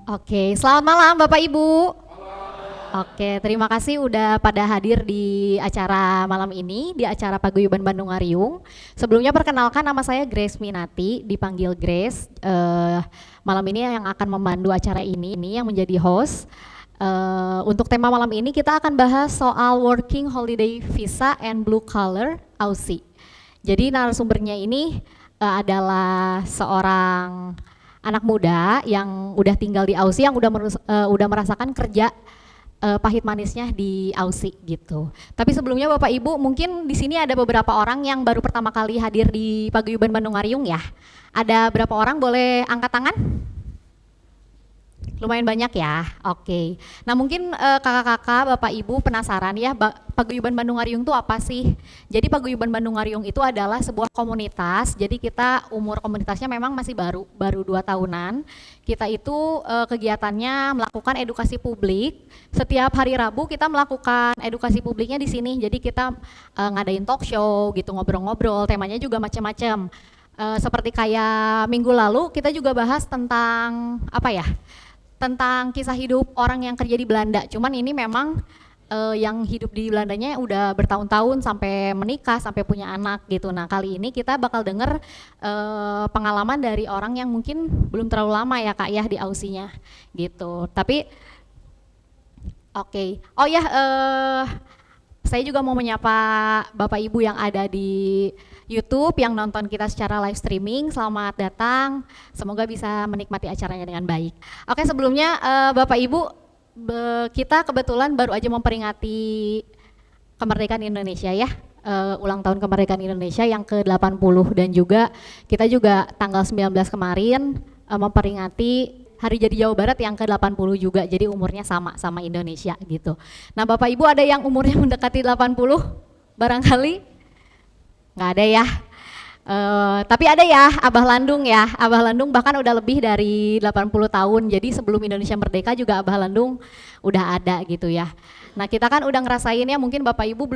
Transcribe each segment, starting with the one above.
Oke, selamat malam Bapak Ibu. Oke, terima kasih udah pada hadir di acara malam ini, di acara Paguyuban Bandung Ariung. Sebelumnya perkenalkan, nama saya Grace Minati, dipanggil Grace. Malam ini yang akan memandu acara ini yang menjadi host. Untuk tema malam ini kita akan bahas soal Working Holiday Visa and Blue Collar Aussie. Jadi narasumbernya ini adalah seorang anak muda yang udah tinggal di Aussie, yang udah merasakan kerja pahit manisnya di Aussie gitu. Tapi sebelumnya Bapak Ibu, mungkin di sini ada beberapa orang yang baru pertama kali hadir di Paguyuban Bandung Ariung ya. Ada berapa orang, boleh angkat tangan? Lumayan banyak ya, oke. Nah mungkin kakak-kakak, bapak ibu penasaran ya, Paguyuban Bandung Ariung itu apa sih? Jadi Paguyuban Bandung Ariung itu adalah sebuah komunitas, jadi kita umur komunitasnya memang masih baru 2 tahunan. Kita itu kegiatannya melakukan edukasi publik, setiap hari Rabu kita melakukan edukasi publiknya di sini, jadi kita ngadain talk show gitu, ngobrol-ngobrol, temanya juga macam-macam. Seperti kayak minggu lalu kita juga bahas tentang apa ya? Tentang kisah hidup orang yang kerja di Belanda. Cuman ini memang yang hidup di Belandanya udah bertahun-tahun sampai menikah, sampai punya anak gitu. Nah kali ini kita bakal denger pengalaman dari orang yang mungkin belum terlalu lama ya Kak ya di Aussie-nya gitu. Tapi oke. Oh ya, saya juga mau menyapa Bapak Ibu yang ada di YouTube, yang nonton kita secara live streaming, selamat datang, semoga bisa menikmati acaranya dengan baik. Oke, sebelumnya Bapak Ibu, kita kebetulan baru aja memperingati kemerdekaan Indonesia ya, ulang tahun kemerdekaan Indonesia yang ke-80, dan juga kita juga tanggal 19 kemarin memperingati Hari Jadi Jawa Barat yang ke-80 juga, jadi umurnya sama Indonesia gitu. Nah Bapak Ibu, ada yang umurnya mendekati 80 barangkali? Nggak ada ya, tapi ada ya Abah Landung ya, Abah Landung bahkan udah lebih dari 80 tahun, jadi sebelum Indonesia merdeka juga Abah Landung udah ada gitu ya. Nah kita kan udah ngerasain ya, mungkin Bapak Ibu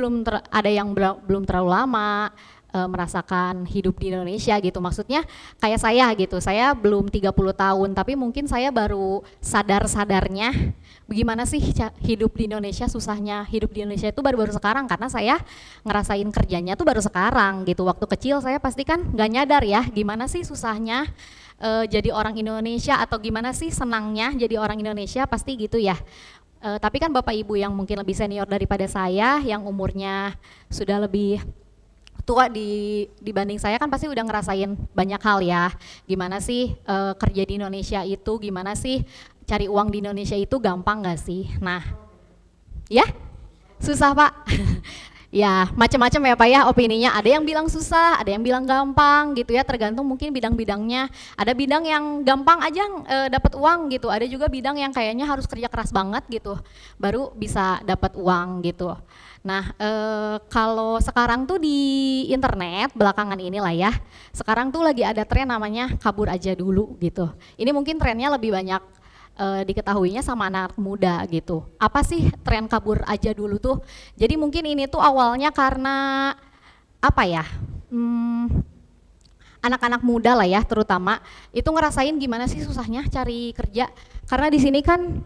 ada yang belum terlalu lama merasakan hidup di Indonesia gitu, maksudnya kayak saya gitu, saya belum 30 tahun tapi mungkin saya baru sadar-sadarnya bagaimana sih hidup di Indonesia, susahnya hidup di Indonesia itu baru-baru sekarang, karena saya ngerasain kerjanya tuh baru sekarang gitu. Waktu kecil saya pasti kan nggak nyadar ya gimana sih susahnya jadi orang Indonesia, atau gimana sih senangnya jadi orang Indonesia, pasti gitu ya. Tapi kan Bapak Ibu yang mungkin lebih senior daripada saya, yang umurnya sudah lebih tua dibanding saya, kan pasti udah ngerasain banyak hal ya. Gimana sih kerja di Indonesia itu, gimana sih cari uang di Indonesia itu, gampang gak sih? Nah, ya susah Pak. Ya macam-macam ya Pak ya opininya, ada yang bilang susah, ada yang bilang gampang gitu ya, tergantung mungkin bidang-bidangnya. Ada bidang yang gampang aja dapat uang gitu, ada juga bidang yang kayaknya harus kerja keras banget gitu baru bisa dapat uang gitu. Nah kalau sekarang tuh di internet belakangan inilah ya, sekarang tuh lagi ada tren namanya kabur aja dulu gitu. Ini mungkin trennya lebih banyak diketahuinya sama anak muda gitu. Apa sih tren kabur aja dulu tuh? Jadi mungkin ini tuh awalnya karena apa ya? Anak-anak muda lah ya terutama itu ngerasain gimana sih susahnya cari kerja. Karena di sini kan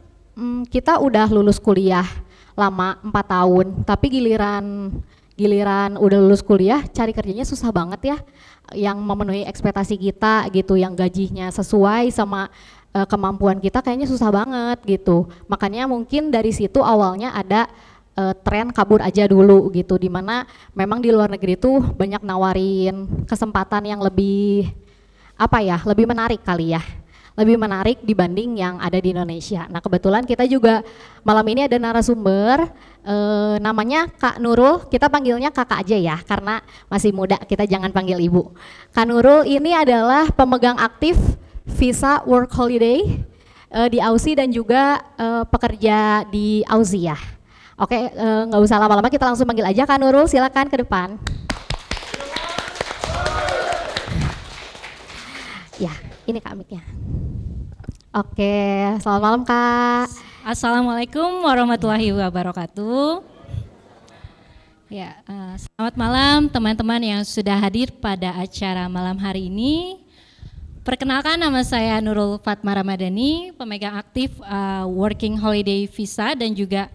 kita udah lulus kuliah lama 4 tahun, tapi giliran udah lulus kuliah cari kerjanya susah banget ya, yang memenuhi ekspektasi kita gitu, yang gajinya sesuai sama kemampuan kita kayaknya susah banget gitu. Makanya mungkin dari situ awalnya ada tren kabur aja dulu gitu, dimana memang di luar negeri tuh banyak nawarin kesempatan yang lebih apa ya, lebih menarik kali ya, lebih menarik dibanding yang ada di Indonesia. Nah kebetulan kita juga malam ini ada narasumber namanya Kak Nurul, kita panggilnya kakak aja ya karena masih muda, kita jangan panggil ibu. Kak Nurul ini adalah pemegang aktif visa work holiday di Aussie dan juga pekerja di Aussie ya. Oke, nggak usah lama-lama, kita langsung panggil aja Kak Nurul, silakan ke depan. Ya, ini Kak mic-nya. Oke, selamat malam Kak. Assalamualaikum warahmatullahi wabarakatuh. Ya, selamat malam teman-teman yang sudah hadir pada acara malam hari ini. Perkenalkan, nama saya Nurul Fatma Ramadhani, pemegang aktif Working Holiday Visa dan juga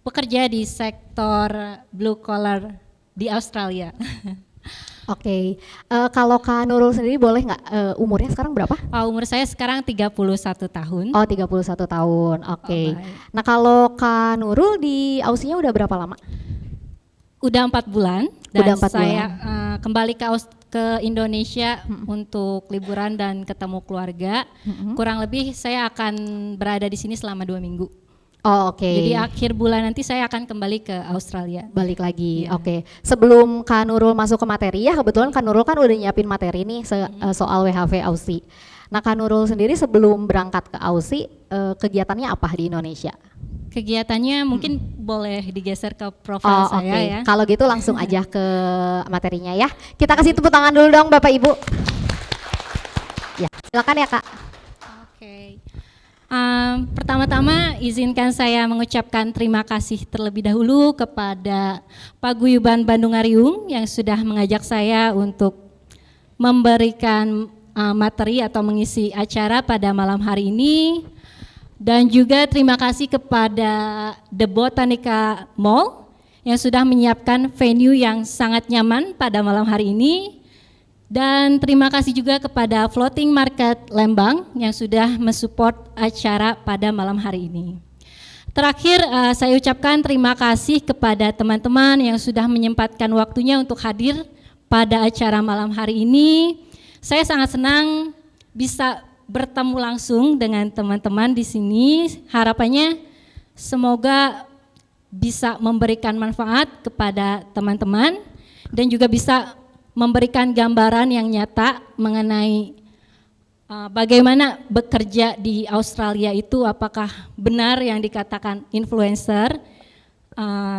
bekerja di sektor blue collar di Australia. Oke, kalau Kak Nurul sendiri boleh nggak umurnya sekarang berapa? Umur saya sekarang 31 tahun. Oh, 31 tahun. Oke. baik. Nah, kalau Kak Nurul di Aussinya udah berapa lama? Udah 4 bulan dan Udah 4 saya bulan. kembali ke Indonesia untuk liburan dan ketemu keluarga. Kurang lebih saya akan berada di sini selama 2 minggu. Oh, oke. Jadi akhir bulan nanti saya akan kembali ke Australia. Balik lagi, Iya. oke. Sebelum Kak Nurul masuk ke materi ya, kebetulan Kak Nurul kan udah nyiapin materi nih soal WHV Aussie. Nah, Kak Nurul sendiri sebelum berangkat ke Aussie, kegiatannya apa di Indonesia? Kegiatannya mungkin boleh digeser ke profil saya oke. ya. Kalau gitu langsung aja ke materinya ya. Kita kasih tepuk tangan dulu dong Bapak Ibu. Ya, silakan ya Kak. Oke. Pertama-tama izinkan saya mengucapkan terima kasih terlebih dahulu kepada Paguyuban Bandung-Ariung yang sudah mengajak saya untuk memberikan materi atau mengisi acara pada malam hari ini. Dan juga terima kasih kepada The Botanica Mall yang sudah menyiapkan venue yang sangat nyaman pada malam hari ini. Dan terima kasih juga kepada Floating Market Lembang yang sudah mensupport acara pada malam hari ini. Terakhir saya ucapkan terima kasih kepada teman-teman yang sudah menyempatkan waktunya untuk hadir pada acara malam hari ini. Saya sangat senang bisa bertemu langsung dengan teman-teman di sini. Harapannya semoga bisa memberikan manfaat kepada teman-teman dan juga bisa memberikan gambaran yang nyata mengenai bagaimana bekerja di Australia itu, apakah benar yang dikatakan influencer.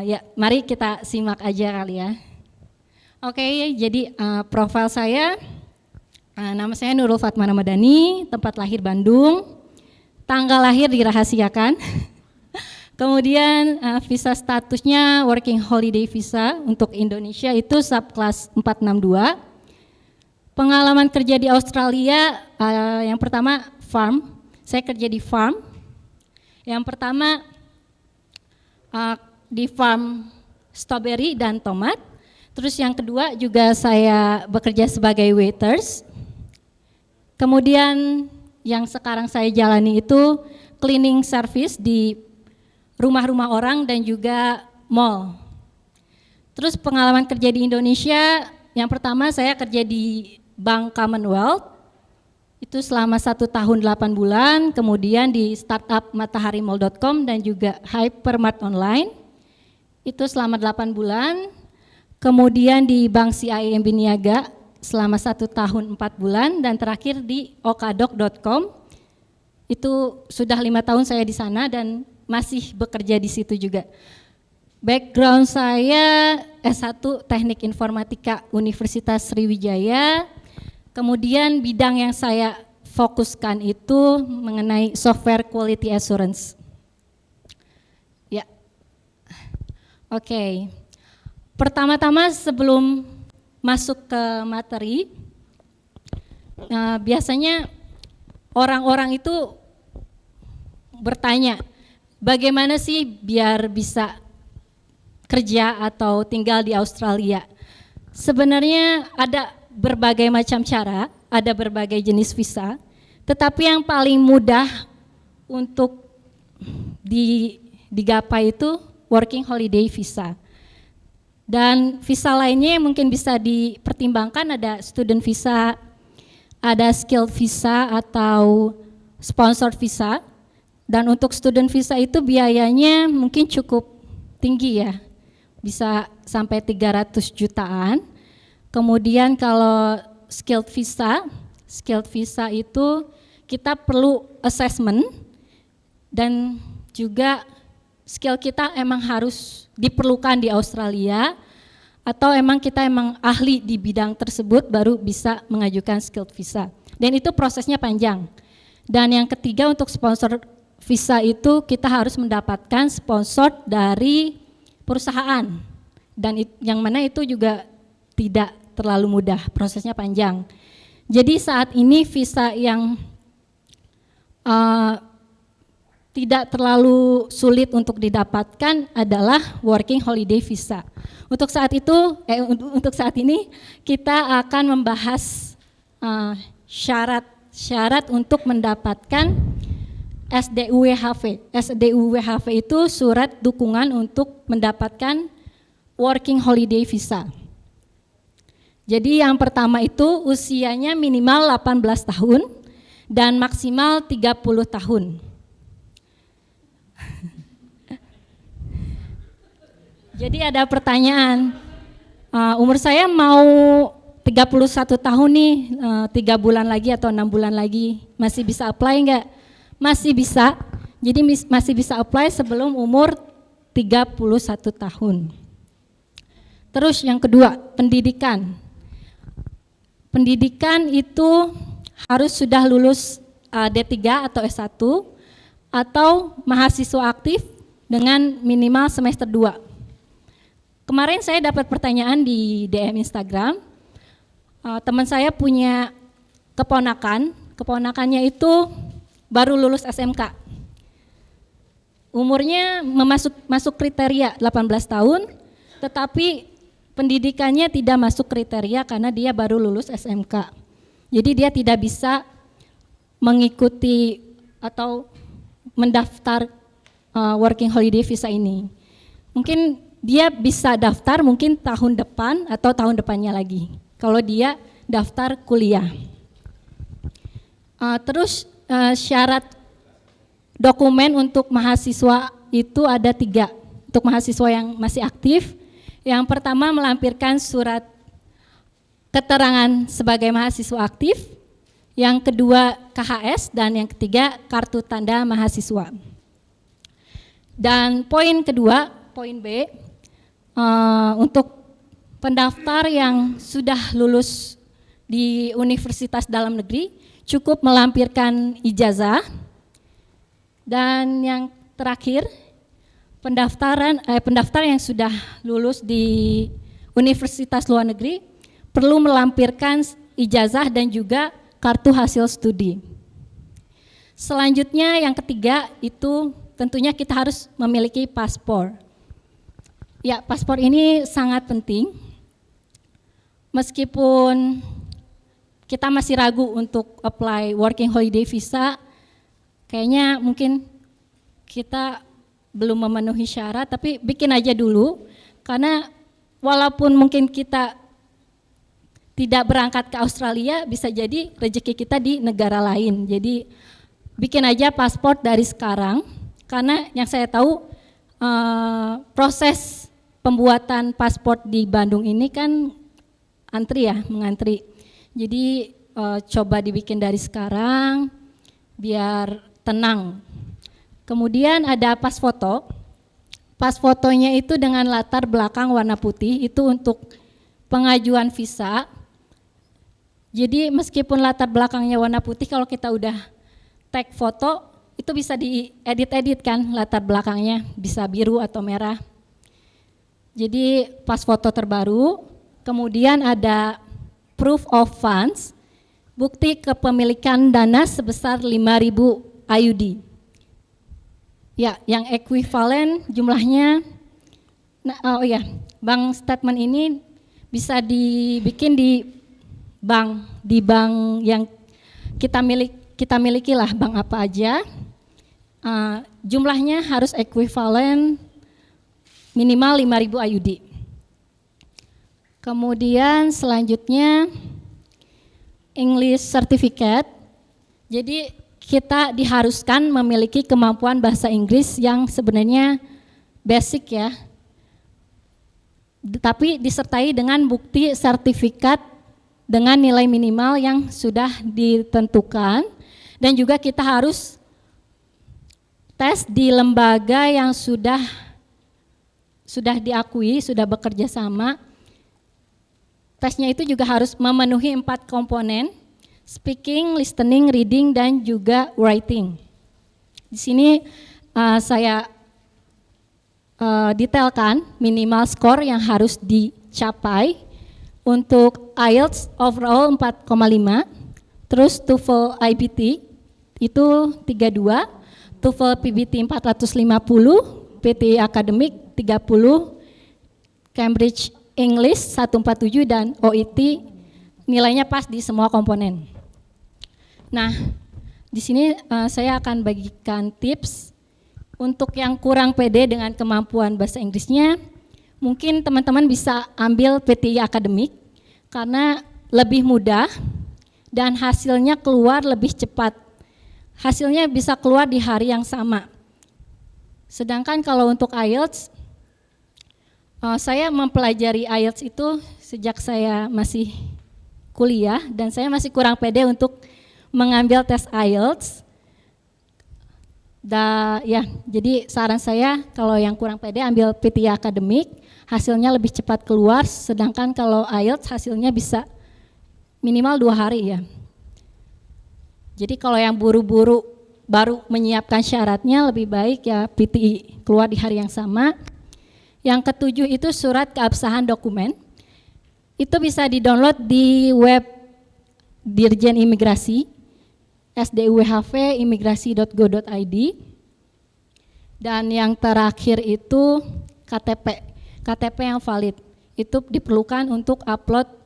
Ya, mari kita simak aja kali ya. Oke, jadi profil saya, nama saya Nurul Fatma Ramadhani, tempat lahir Bandung, tanggal lahir dirahasiakan. Kemudian visa statusnya Working Holiday Visa untuk Indonesia itu subclass 462. Pengalaman kerja di Australia yang pertama farm, saya kerja di farm. Yang pertama di farm strawberry dan tomat. Terus yang kedua juga saya bekerja sebagai waiters. Kemudian yang sekarang saya jalani itu cleaning service di rumah-rumah orang dan juga mall. Terus pengalaman kerja di Indonesia, yang pertama saya kerja di Bank Commonwealth, itu selama 1 tahun 8 bulan, kemudian di startup mataharimall.com dan juga Hypermart Online, itu selama 8 bulan, kemudian di Bank CIMB Niaga selama 1 tahun 4 bulan, dan terakhir di okadok.com, itu sudah 5 tahun saya di sana dan masih bekerja di situ juga. Background saya S1 Teknik Informatika Universitas Sriwijaya, kemudian bidang yang saya fokuskan itu mengenai software quality assurance. Ya, oke. Pertama-tama sebelum masuk ke materi, biasanya orang-orang itu bertanya, bagaimana sih biar bisa kerja atau tinggal di Australia? Sebenarnya ada berbagai macam cara, ada berbagai jenis visa, tetapi yang paling mudah untuk digapai itu Working Holiday Visa. Dan visa lainnya yang mungkin bisa dipertimbangkan ada Student Visa, ada Skilled Visa atau Sponsored Visa. Dan untuk student visa itu biayanya mungkin cukup tinggi ya, bisa sampai 300 jutaan. Kemudian kalau skilled visa itu kita perlu assessment dan juga skill kita emang harus diperlukan di Australia atau emang kita emang ahli di bidang tersebut baru bisa mengajukan skilled visa. Dan itu prosesnya panjang. Dan yang ketiga untuk sponsor visa itu kita harus mendapatkan sponsor dari perusahaan dan yang mana itu juga tidak terlalu mudah, prosesnya panjang. Jadi saat ini visa yang tidak terlalu sulit untuk didapatkan adalah working holiday visa. Untuk saat ini kita akan membahas syarat untuk mendapatkan SDUWHV. SDUWHV itu surat dukungan untuk mendapatkan working holiday visa. Jadi yang pertama itu usianya minimal 18 tahun dan maksimal 30 tahun. Jadi ada pertanyaan, umur saya mau 31 tahun nih, 3 bulan lagi atau 6 bulan lagi, masih bisa apply enggak? Masih bisa, jadi masih bisa apply sebelum umur 31 tahun. Terus yang kedua, pendidikan. Pendidikan itu harus sudah lulus D3 atau S1 atau mahasiswa aktif dengan minimal semester 2. Kemarin saya dapat pertanyaan di DM Instagram, teman saya punya keponakannya itu baru lulus SMK. Umurnya masuk kriteria 18 tahun, tetapi pendidikannya tidak masuk kriteria karena dia baru lulus SMK. Jadi dia tidak bisa mengikuti atau mendaftar working holiday visa ini. Mungkin dia bisa daftar mungkin tahun depan atau tahun depannya lagi, kalau dia daftar kuliah. Terus syarat dokumen untuk mahasiswa itu ada 3, untuk mahasiswa yang masih aktif. Yang pertama melampirkan surat keterangan sebagai mahasiswa aktif, yang kedua KHS, dan yang ketiga kartu tanda mahasiswa. Dan poin kedua, poin B, untuk pendaftar yang sudah lulus di universitas dalam negeri cukup melampirkan ijazah. Dan yang terakhir, pendaftar yang sudah lulus di universitas luar negeri perlu melampirkan ijazah dan juga kartu hasil studi. Selanjutnya yang ketiga itu tentunya kita harus memiliki paspor. Ya, paspor ini sangat penting. Meskipun kita masih ragu untuk apply working holiday visa, kayaknya mungkin kita belum memenuhi syarat, tapi bikin aja dulu, karena walaupun mungkin kita tidak berangkat ke Australia, bisa jadi rezeki kita di negara lain. Jadi bikin aja paspor dari sekarang, karena yang saya tahu proses pembuatan paspor di Bandung ini kan mengantri. Jadi coba dibikin dari sekarang biar tenang. Kemudian ada pas foto. Pas fotonya itu dengan latar belakang warna putih, itu untuk pengajuan visa. Jadi meskipun latar belakangnya warna putih, kalau kita udah tag foto, itu bisa diedit-edit kan latar belakangnya, bisa biru atau merah. Jadi pas foto terbaru, kemudian ada proof of funds, bukti kepemilikan dana sebesar 5.000 AUD. Ya, yang ekuivalen jumlahnya, bank statement ini bisa dibikin di bank yang kita miliki lah, bank apa aja. Jumlahnya harus ekuivalen minimal 5.000 AUD. Kemudian selanjutnya English Certificate. Jadi kita diharuskan memiliki kemampuan bahasa Inggris yang sebenarnya basic ya, tapi disertai dengan bukti sertifikat dengan nilai minimal yang sudah ditentukan, dan juga kita harus tes di lembaga yang sudah diakui, sudah bekerja sama. Tesnya itu juga harus memenuhi 4 komponen: speaking, listening, reading, dan juga writing. Di sini saya detailkan minimal skor yang harus dicapai. Untuk IELTS overall 4,5, terus TOEFL IBT itu 32, TOEFL PBT 450, PTI Akademik 30, Cambridge English 147 dan OET nilainya pas di semua komponen. Nah, di sini saya akan bagikan tips untuk yang kurang pede dengan kemampuan bahasa Inggrisnya. Mungkin teman-teman bisa ambil PTI Akademik karena lebih mudah dan hasilnya keluar lebih cepat. Hasilnya bisa keluar di hari yang sama. Sedangkan kalau untuk IELTS, saya mempelajari IELTS itu sejak saya masih kuliah dan saya masih kurang pede untuk mengambil tes IELTS. Jadi saran saya kalau yang kurang pede ambil PTI Akademik, hasilnya lebih cepat keluar, sedangkan kalau IELTS hasilnya bisa minimal 2 hari ya. Jadi kalau yang buru-buru baru menyiapkan syaratnya lebih baik ya PTI keluar di hari yang sama. Yang ketujuh itu surat keabsahan dokumen. Itu bisa di-download di web Dirjen Imigrasi, sduwhv.imigrasi.go.id. Dan yang terakhir itu KTP yang valid. Itu diperlukan untuk upload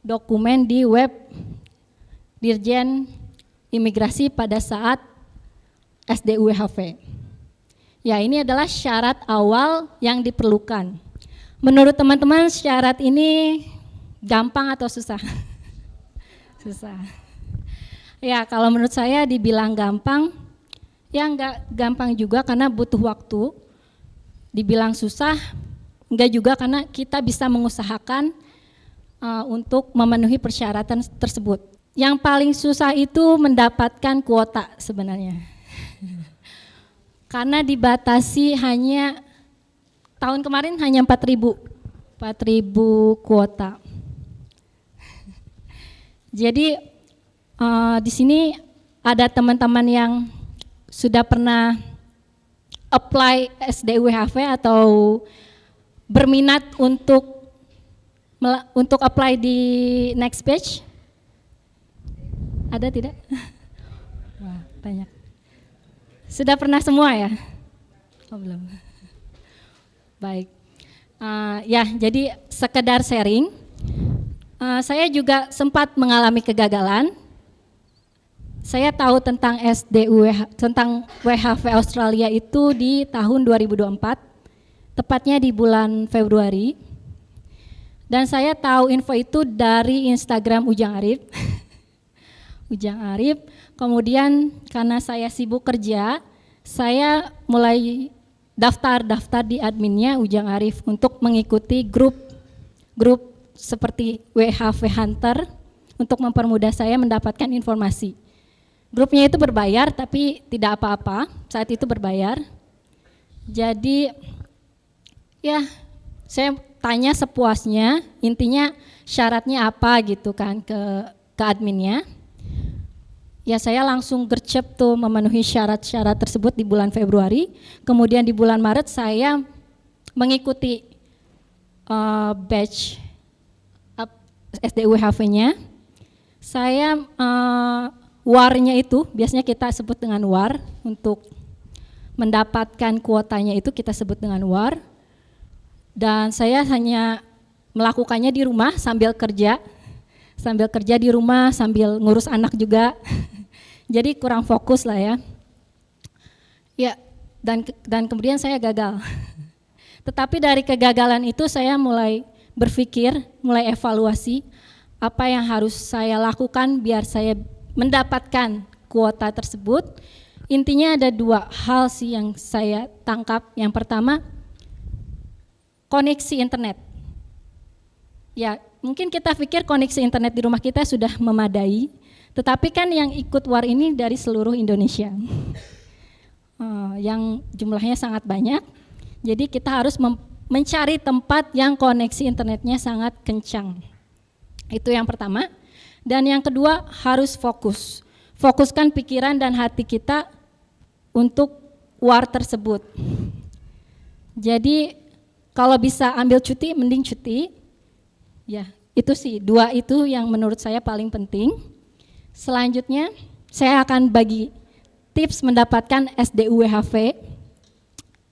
dokumen di web Dirjen Imigrasi pada saat SDUWHV. Ya, ini adalah syarat awal yang diperlukan. Menurut teman-teman syarat ini gampang atau susah? Susah. Ya, kalau menurut saya dibilang gampang, ya enggak gampang juga karena butuh waktu. Dibilang susah, enggak juga karena kita bisa mengusahakan untuk memenuhi persyaratan tersebut. Yang paling susah itu mendapatkan kuota sebenarnya. Karena dibatasi hanya, tahun kemarin hanya 4.000 kuota. Jadi di sini ada teman-teman yang sudah pernah apply SDUWHV atau berminat untuk apply di next page? Ada tidak? Wah, banyak. Sudah pernah semua ya? Oh belum. Baik. Jadi sekedar sharing. Saya juga sempat mengalami kegagalan. Saya tahu tentang tentang WHV Australia itu di tahun 2024, tepatnya di bulan Februari. Dan saya tahu info itu dari Instagram Ujang Arif. Ujang Arif. Kemudian karena saya sibuk kerja, saya mulai daftar di adminnya Ujang Arif untuk mengikuti grup seperti WHV Hunter untuk mempermudah saya mendapatkan informasi. Grupnya itu berbayar tapi tidak apa-apa, saat itu berbayar. Jadi ya saya tanya sepuasnya, intinya syaratnya apa gitu kan ke adminnya. Ya saya langsung gercep tuh memenuhi syarat-syarat tersebut di bulan Februari. Kemudian di bulan Maret saya mengikuti batch SDUWHV-nya. Saya WAR-nya itu, biasanya kita sebut dengan WAR, untuk mendapatkan kuotanya itu kita sebut dengan WAR. Dan saya hanya melakukannya di rumah sambil kerja di rumah sambil ngurus anak juga. Jadi kurang fokus lah ya. Ya, dan kemudian saya gagal. Tetapi dari kegagalan itu saya mulai berpikir, mulai evaluasi apa yang harus saya lakukan biar saya mendapatkan kuota tersebut. Intinya ada 2 hal sih yang saya tangkap. Yang pertama, koneksi internet. Ya, mungkin kita pikir koneksi internet di rumah kita sudah memadai, tetapi kan yang ikut WAR ini dari seluruh Indonesia, yang jumlahnya sangat banyak. Jadi kita harus mencari tempat yang koneksi internetnya sangat kencang. Itu yang pertama. Dan yang kedua, harus fokuskan pikiran dan hati kita untuk WAR tersebut. Jadi kalau bisa ambil cuti, mending cuti. Ya, itu sih 2 itu yang menurut saya paling penting. Selanjutnya, saya akan bagi tips mendapatkan SDUWHV.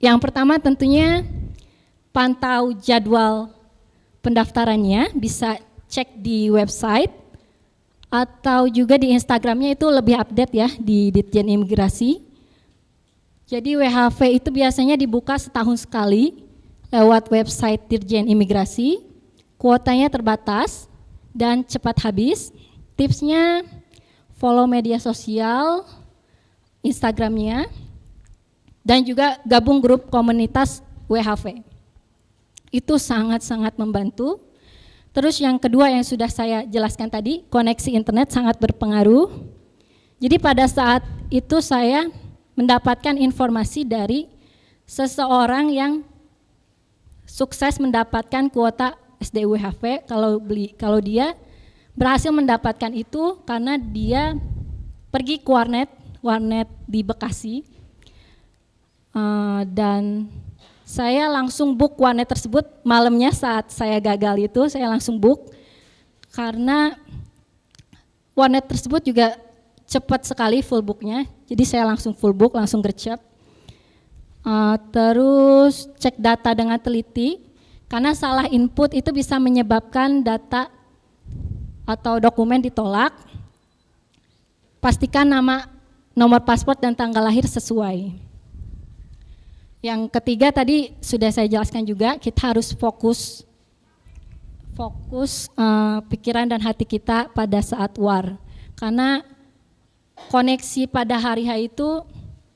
Yang pertama tentunya pantau jadwal pendaftarannya, bisa cek di website atau juga di Instagramnya, itu lebih update ya di Ditjen Imigrasi. Jadi WHV itu biasanya dibuka setahun sekali lewat website Ditjen Imigrasi, kuotanya terbatas dan cepat habis. Tipsnya follow media sosial, Instagramnya, dan juga gabung grup komunitas WHV. Itu sangat-sangat membantu. Terus yang kedua yang sudah saya jelaskan tadi, koneksi internet sangat berpengaruh. Jadi pada saat itu saya mendapatkan informasi dari seseorang yang sukses mendapatkan kuota SDUWHV. Kalau dia berhasil mendapatkan itu karena dia pergi ke warnet di Bekasi, dan saya langsung book warnet tersebut malamnya saat saya gagal itu, saya langsung book karena warnet tersebut juga cepat sekali full booknya, jadi saya langsung full book, langsung gercep. Terus cek data dengan teliti, karena salah input itu bisa menyebabkan data atau dokumen ditolak. Pastikan nama, nomor paspor dan tanggal lahir sesuai. Yang ketiga tadi sudah saya jelaskan juga, kita harus fokus pikiran dan hati kita pada saat war. Karena koneksi pada hari H itu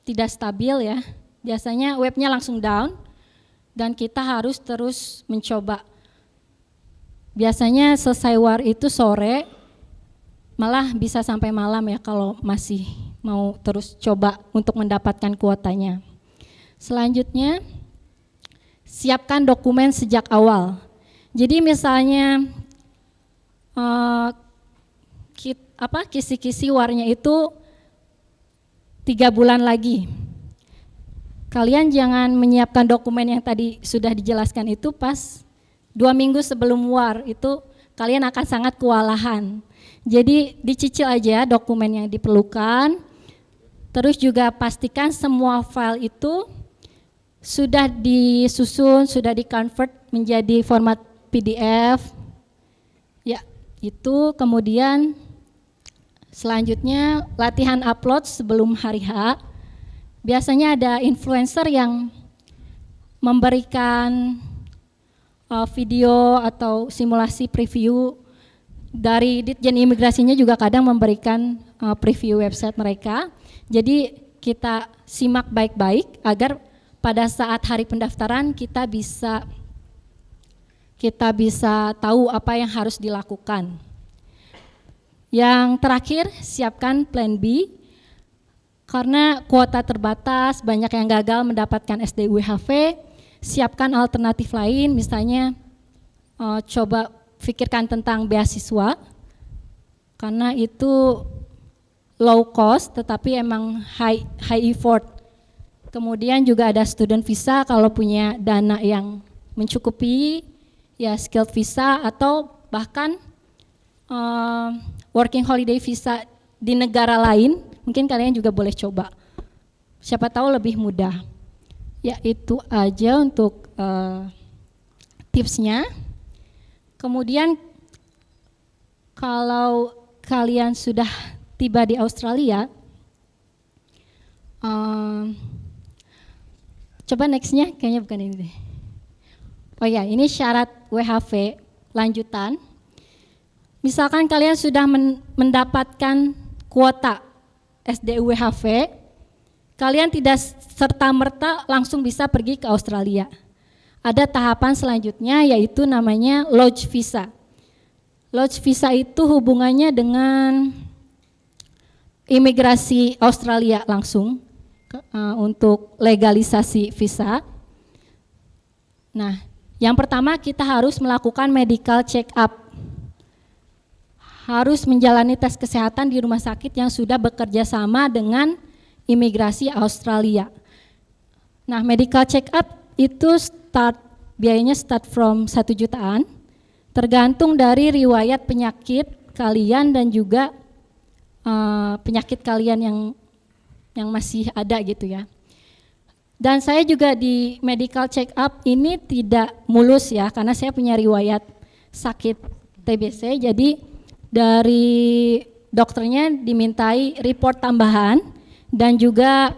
tidak stabil ya. Biasanya webnya langsung down dan kita harus terus mencoba. Biasanya selesai war itu sore, malah bisa sampai malam ya kalau masih mau terus coba untuk mendapatkan kuotanya. Selanjutnya, siapkan dokumen sejak awal. Jadi misalnya kisi-kisi warnya itu 3 bulan lagi. Kalian jangan menyiapkan dokumen yang tadi sudah dijelaskan itu pas 2 minggu sebelum war, itu kalian akan sangat kewalahan. Jadi dicicil aja dokumen yang diperlukan, terus juga pastikan semua file itu sudah disusun, sudah di-convert menjadi format PDF. Ya, itu kemudian selanjutnya latihan upload sebelum hari H. Biasanya ada influencer yang memberikan video atau simulasi preview dari Ditjen Imigrasinya, juga kadang memberikan preview website mereka. Jadi kita simak baik-baik agar pada saat hari pendaftaran kita bisa tahu apa yang harus dilakukan. Yang terakhir, siapkan plan B. Karena kuota terbatas, banyak yang gagal mendapatkan SDUWHV. Siapkan alternatif lain, misalnya coba pikirkan tentang beasiswa, karena itu low cost tetapi emang high effort. Kemudian juga ada student visa kalau punya dana yang mencukupi, ya skilled visa, atau bahkan working holiday visa di negara lain, mungkin kalian juga boleh coba. Siapa tahu lebih mudah. Ya itu aja untuk tipsnya. Kemudian kalau kalian sudah tiba di Australia, coba nextnya, kayaknya bukan ini deh. Oh ya, ini syarat WHV lanjutan. Misalkan kalian sudah mendapatkan kuota SDUWHV, kalian tidak serta-merta langsung bisa pergi ke Australia. Ada tahapan selanjutnya, yaitu namanya Lodge Visa. Lodge Visa itu hubungannya dengan imigrasi Australia langsung untuk legalisasi visa. Nah, yang pertama kita harus melakukan medical check up. Harus menjalani tes kesehatan di rumah sakit yang sudah bekerja sama dengan imigrasi Australia. Nah, medical check up itu biayanya start from 1 jutaan, tergantung dari riwayat penyakit kalian dan juga penyakit kalian yang masih ada gitu ya. Dan saya juga di medical check up ini tidak mulus ya, karena saya punya riwayat sakit TBC, jadi dari dokternya dimintai report tambahan dan juga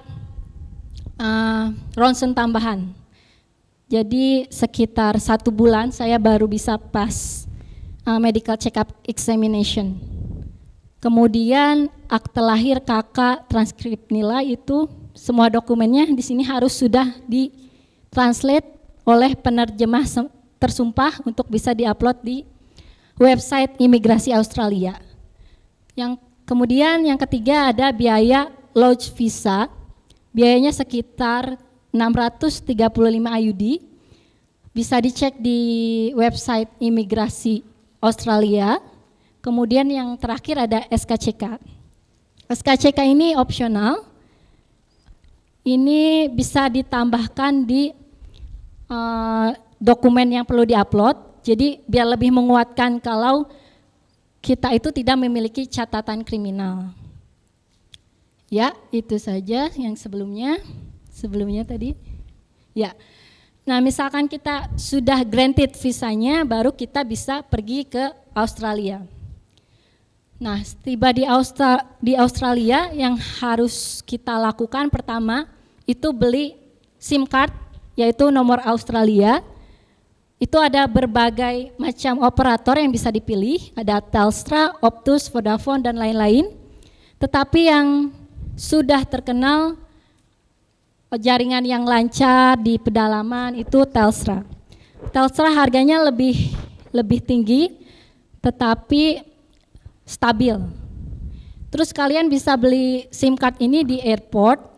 ronsen tambahan. Jadi sekitar 1 bulan saya baru bisa pas medical check up examination. Kemudian akte lahir, kakak, transkrip nilai itu semua dokumennya di sini harus sudah ditranslate oleh penerjemah tersumpah untuk bisa diupload di website imigrasi Australia. Kemudian yang ketiga ada biaya lodge visa, biayanya sekitar 635 AUD, bisa dicek di website imigrasi Australia. Kemudian yang terakhir ada SKCK. SKCK ini opsional, ini bisa ditambahkan di dokumen yang perlu diupload, jadi biar lebih menguatkan kalau kita itu tidak memiliki catatan kriminal. Ya, itu saja yang sebelumnya tadi. Ya, nah misalkan kita sudah granted visanya, baru kita bisa pergi ke Australia. Nah, tiba di Australia yang harus kita lakukan pertama itu beli SIM card, yaitu nomor Australia. Itu ada berbagai macam operator yang bisa dipilih, ada Telstra, Optus, Vodafone, dan lain-lain. Tetapi yang sudah terkenal jaringan yang lancar di pedalaman itu Telstra. Telstra harganya lebih tinggi, tetapi stabil. Terus kalian bisa beli SIM card ini di airport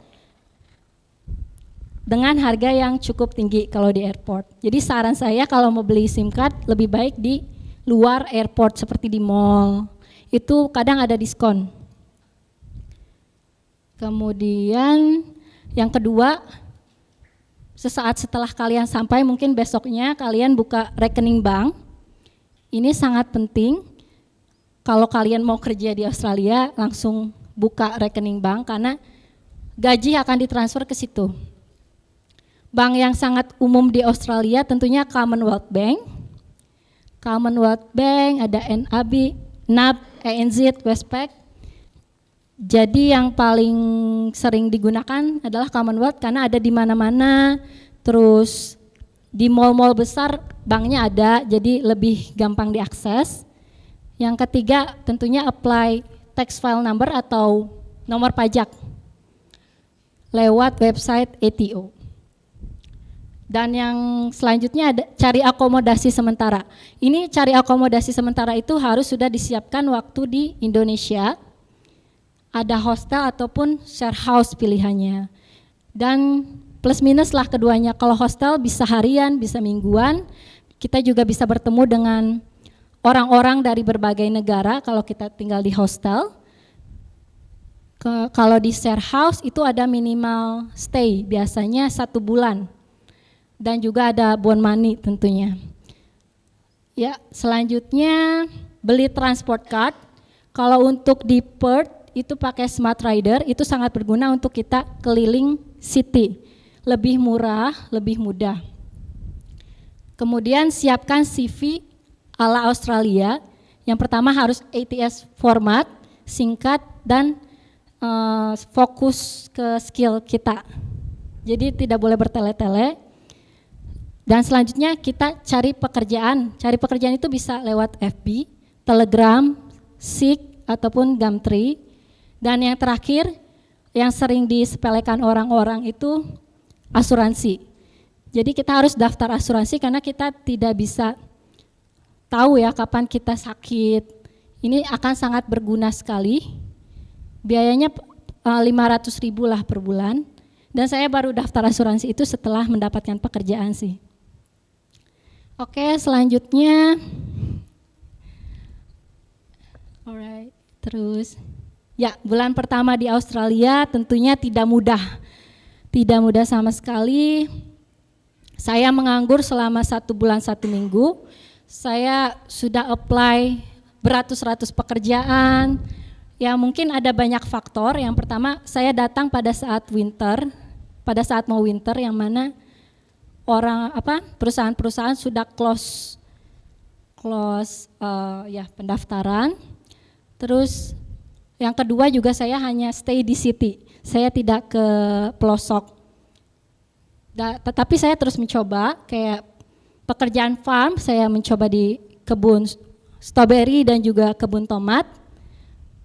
dengan harga yang cukup tinggi kalau di airport. Jadi saran saya kalau mau beli SIM card lebih baik di luar airport seperti di mall. Itu kadang ada diskon. Kemudian yang kedua, sesaat setelah kalian sampai, mungkin besoknya kalian buka rekening bank. Ini sangat penting. Kalau kalian mau kerja di Australia, langsung buka rekening bank karena gaji akan ditransfer ke situ. Bank yang sangat umum di Australia tentunya Commonwealth Bank. Commonwealth Bank, ada NAB, NAB, ANZ, Westpac. Jadi yang paling sering digunakan adalah Commonwealth karena ada di mana-mana, terus di mall-mall besar banknya ada, jadi lebih gampang diakses. Yang ketiga tentunya apply tax file number atau nomor pajak lewat website ATO. Dan yang selanjutnya ada cari akomodasi sementara. Ini cari akomodasi sementara itu harus sudah disiapkan waktu di Indonesia. Ada hostel ataupun share house pilihannya. Dan plus minus lah keduanya. Kalau hostel bisa harian, bisa mingguan. Kita juga bisa bertemu dengan orang-orang dari berbagai negara kalau kita tinggal di hostel. Kalau di share house itu ada minimal stay, biasanya 1 bulan. Dan juga ada bond money tentunya. Ya, selanjutnya beli transport card. Kalau untuk di Perth itu pakai Smart Rider, itu sangat berguna untuk kita keliling city. Lebih murah, lebih mudah. Kemudian siapkan CV ala Australia. Yang pertama harus ATS format, singkat dan fokus ke skill kita. Jadi tidak boleh bertele-tele. Dan selanjutnya kita cari pekerjaan. Cari pekerjaan itu bisa lewat FB, Telegram, Seek ataupun Gumtree. Dan yang terakhir yang sering disepelekan orang-orang itu asuransi. Jadi kita harus daftar asuransi karena kita tidak bisa tahu ya kapan kita sakit. Ini akan sangat berguna sekali. Biayanya 500.000 lah per bulan. Dan saya baru daftar asuransi itu setelah mendapatkan pekerjaan sih. Oke, selanjutnya. Alright, terus. Ya, bulan pertama di Australia tentunya tidak mudah. Tidak mudah sama sekali. Saya menganggur selama 1 bulan 1 minggu. Saya sudah apply beratus-ratus pekerjaan, Ya mungkin ada banyak faktor. Yang pertama, saya datang pada saat winter, pada saat mau winter, yang mana perusahaan-perusahaan sudah close ya pendaftaran. Terus yang kedua juga saya hanya stay di city, saya tidak ke pelosok. Tetapi saya terus mencoba, kayak pekerjaan farm, saya mencoba di kebun strawberry dan juga kebun tomat.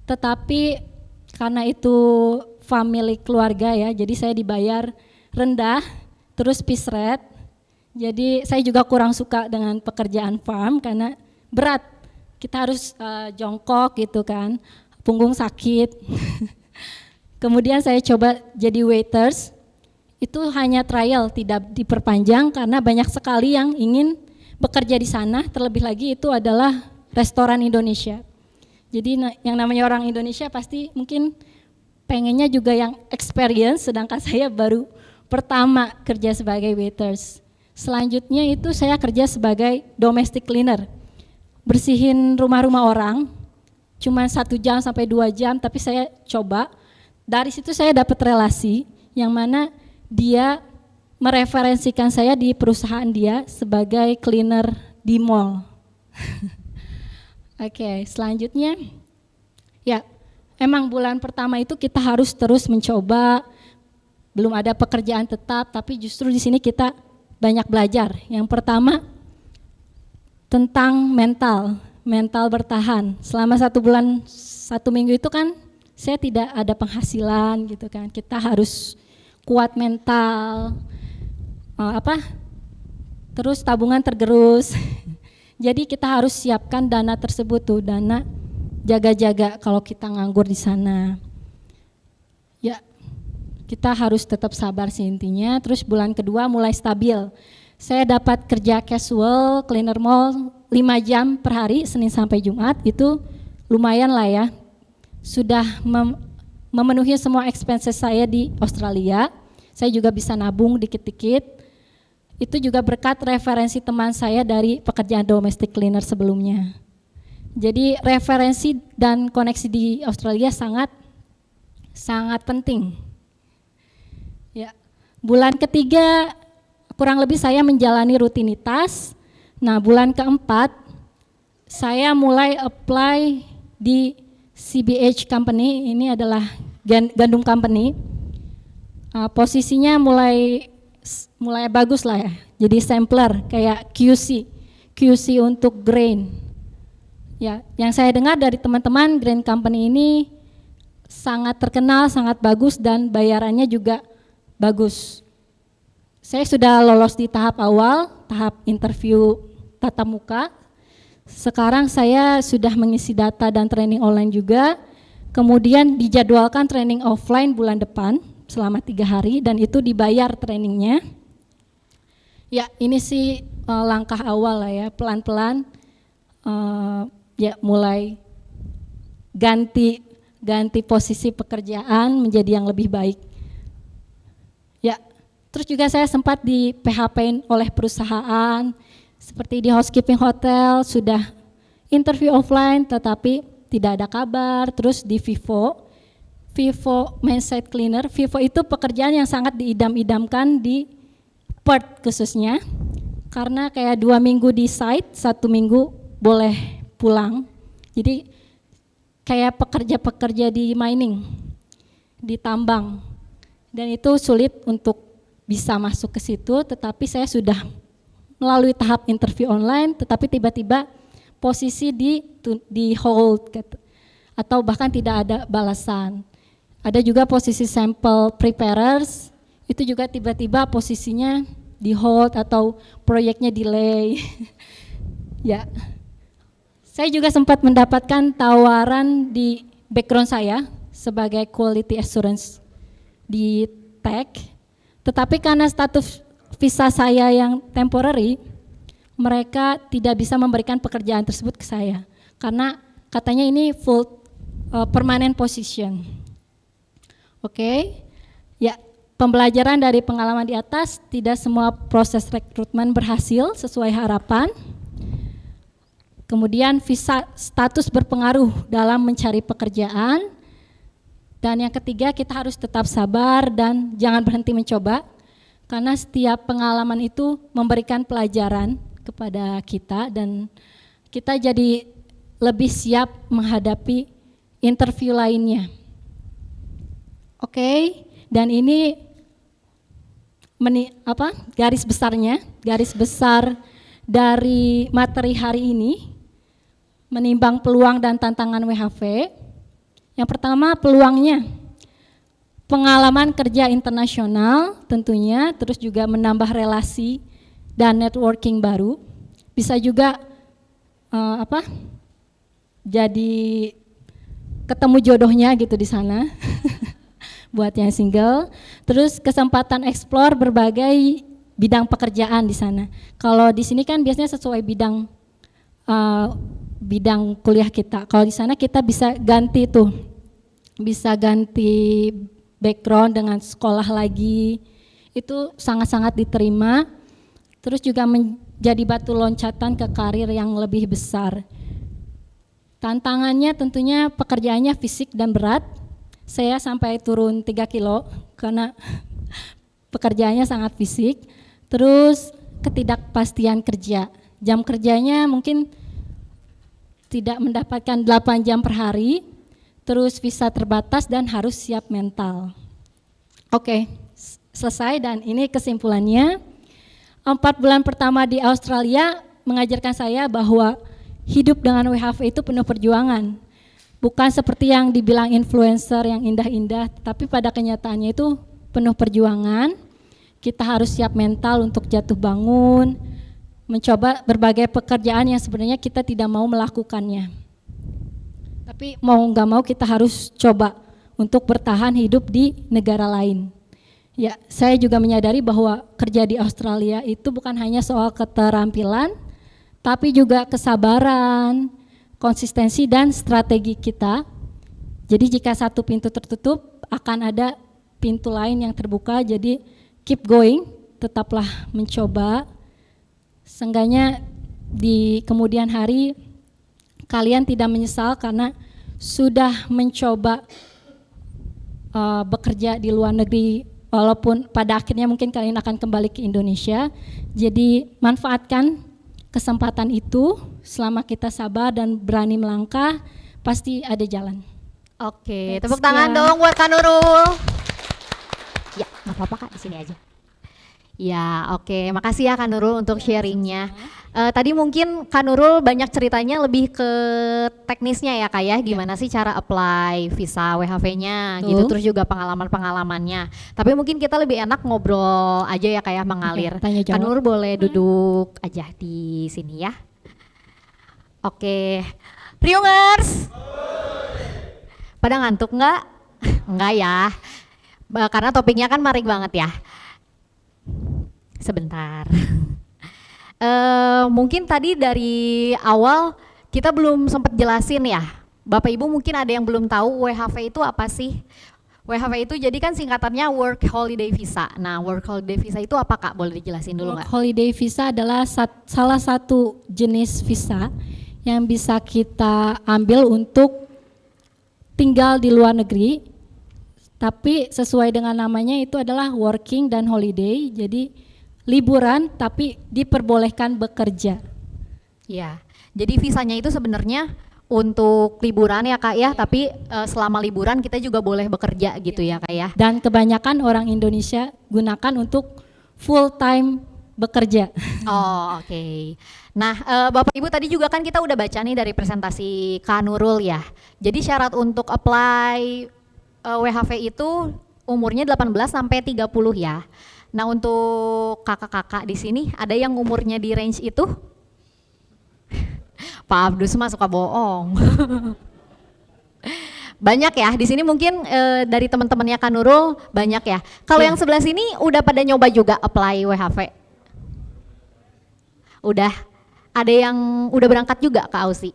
Tetapi karena itu family keluarga ya, jadi saya dibayar rendah, terus piece rate. Jadi saya juga kurang suka dengan pekerjaan farm karena berat. Kita harus jongkok gitu kan, punggung sakit. Kemudian saya coba jadi waiters. Itu hanya trial, tidak diperpanjang karena banyak sekali yang ingin bekerja di sana. Terlebih lagi itu adalah restoran Indonesia. Jadi yang namanya orang Indonesia pasti mungkin pengennya juga yang experience, sedangkan saya baru pertama kerja sebagai waiters. Selanjutnya itu saya kerja sebagai domestic cleaner, bersihin rumah-rumah orang, cuma 1 jam sampai 2 jam, tapi saya coba. Dari situ saya dapat relasi yang mana dia mereferensikan saya di perusahaan dia sebagai cleaner di mall. Oke, selanjutnya ya emang bulan pertama itu kita harus terus mencoba, belum ada pekerjaan tetap, tapi justru di sini kita banyak belajar. Yang pertama tentang mental bertahan. Selama 1 bulan 1 minggu itu kan saya tidak ada penghasilan gitu kan, kita harus kuat mental, terus tabungan tergerus. Jadi kita harus siapkan dana tersebut tuh, dana jaga-jaga kalau kita nganggur di sana. Ya, kita harus tetap sabar sih intinya. Terus bulan kedua mulai stabil. Saya dapat kerja casual, cleaner mall 5 jam per hari, Senin sampai Jumat, itu lumayan lah ya. Sudah memenuhi semua expenses saya di Australia. Saya juga bisa nabung dikit-dikit. Itu juga berkat referensi teman saya dari pekerjaan domestic cleaner sebelumnya. Jadi referensi dan koneksi di Australia sangat penting. Ya, bulan ketiga kurang lebih saya menjalani rutinitas. Nah, bulan keempat saya mulai apply di CBH Company, ini adalah gandum company. Posisinya mulai bagus lah ya, jadi sampler kayak QC untuk grain. Ya, yang saya dengar dari teman-teman, grain company ini sangat terkenal, sangat bagus dan bayarannya juga bagus. Saya sudah lolos di tahap awal, tahap interview tatap muka. Sekarang saya sudah mengisi data dan training online juga. Kemudian dijadwalkan training offline bulan depan selama 3 hari dan itu dibayar trainingnya. Ya, ini sih langkah awal lah ya, pelan-pelan ya mulai ganti posisi pekerjaan menjadi yang lebih baik. Ya, terus juga saya sempat di PHP-in oleh perusahaan, seperti di housekeeping hotel, sudah interview offline tetapi tidak ada kabar. Terus di Vivo main site cleaner, Vivo itu pekerjaan yang sangat diidam-idamkan di Perth khususnya, karena kayak 2 minggu di site, 1 minggu boleh pulang. Jadi kayak pekerja-pekerja di mining, di tambang, dan itu sulit untuk bisa masuk ke situ. Tetapi saya sudah melalui tahap interview online, tetapi tiba-tiba posisi di hold atau bahkan tidak ada balasan. Ada juga posisi sample preparers, itu juga tiba-tiba posisinya di hold atau proyeknya delay. Ya, saya juga sempat mendapatkan tawaran di background saya sebagai quality assurance di tech, tetapi karena status visa saya yang temporary, mereka tidak bisa memberikan pekerjaan tersebut ke saya karena katanya ini full permanent position. Oke, ya, pembelajaran dari pengalaman di atas, tidak semua proses rekrutmen berhasil sesuai harapan. Kemudian visa status berpengaruh dalam mencari pekerjaan. Dan yang ketiga, kita harus tetap sabar dan jangan berhenti mencoba, karena setiap pengalaman itu memberikan pelajaran kepada kita dan kita jadi lebih siap menghadapi interview lainnya. Oke, dan ini garis besarnya, garis besar dari materi hari ini, menimbang peluang dan tantangan WHV. Yang pertama, peluangnya, pengalaman kerja internasional tentunya, terus juga menambah relasi dan networking baru. Bisa juga jadi ketemu jodohnya gitu di sana buat yang single. Terus kesempatan eksplor berbagai bidang pekerjaan di sana. Kalau di sini kan biasanya sesuai bidang kuliah kita. Kalau di sana kita bisa ganti tuh, bisa ganti background dengan sekolah lagi. Itu sangat-sangat diterima. Terus juga menjadi batu loncatan ke karir yang lebih besar. Tantangannya tentunya pekerjaannya fisik dan berat. Saya sampai turun 3 kilo karena pekerjaannya sangat fisik. Terus ketidakpastian kerja. Jam kerjanya mungkin tidak mendapatkan 8 jam per hari. Terus visa terbatas dan harus siap mental. Oke, selesai dan ini kesimpulannya. 4 bulan pertama di Australia mengajarkan saya bahwa hidup dengan WHV itu penuh perjuangan. Bukan seperti yang dibilang influencer yang indah-indah, tapi pada kenyataannya itu penuh perjuangan. Kita harus siap mental untuk jatuh bangun, mencoba berbagai pekerjaan yang sebenarnya kita tidak mau melakukannya. Tapi mau nggak mau kita harus coba untuk bertahan hidup di negara lain. Ya, saya juga menyadari bahwa kerja di Australia itu bukan hanya soal keterampilan, tapi juga kesabaran, konsistensi dan strategi kita. Jadi jika satu pintu tertutup, akan ada pintu lain yang terbuka. Jadi keep going, tetaplah mencoba. Seenggaknya di kemudian hari kalian tidak menyesal karena sudah mencoba bekerja di luar negeri. Walaupun pada akhirnya mungkin kalian akan kembali ke Indonesia. Jadi manfaatkan kesempatan itu, selama kita sabar dan berani melangkah, pasti ada jalan. Oke, tepuk tangan dong buat Kak Nurul. Ya, nggak apa-apa Kak, di sini aja. Ya, oke, makasih ya Kak Nurul untuk sharingnya. Tadi mungkin Kak Nurul banyak ceritanya lebih ke teknisnya ya Kak ya, gimana sih cara apply visa WHV-nya gitu, terus juga pengalaman-pengalamannya. Tapi mungkin kita lebih enak ngobrol aja ya Kak ya, mengalir. Kak Nurul boleh duduk aja di sini ya. Oke, Priungers, pada ngantuk nggak? Enggak ya, karena topiknya kan menarik banget ya. Sebentar. Mungkin tadi dari awal kita belum sempat jelasin ya. Bapak Ibu mungkin ada yang belum tahu WHV itu apa sih? WHV itu jadi kan singkatannya Work Holiday Visa. Nah, Work Holiday Visa itu apa Kak? Boleh dijelasin dulu nggak? Work Holiday Visa adalah salah satu jenis visa yang bisa kita ambil untuk tinggal di luar negeri. Tapi sesuai dengan namanya itu adalah working dan holiday. Jadi liburan tapi diperbolehkan bekerja. Ya, jadi visanya itu sebenarnya untuk liburan ya Kak ya, tapi selama liburan kita juga boleh bekerja gitu ya Kak ya. Dan kebanyakan orang Indonesia gunakan untuk full time bekerja. Oh oke. Nah Bapak Ibu tadi juga kan kita udah baca nih dari presentasi Kak Nurul ya. Jadi syarat untuk apply WHV itu umurnya 18 sampai 30 ya. Nah untuk kakak-kakak di sini ada yang umurnya di range itu? Pak Abdus mah suka bohong. Banyak ya di sini mungkin dari teman-temannya Kak Nurul banyak ya. Kalau yang sebelah sini udah pada nyoba juga apply WHV? Udah. Ada yang udah berangkat juga ke Aussie?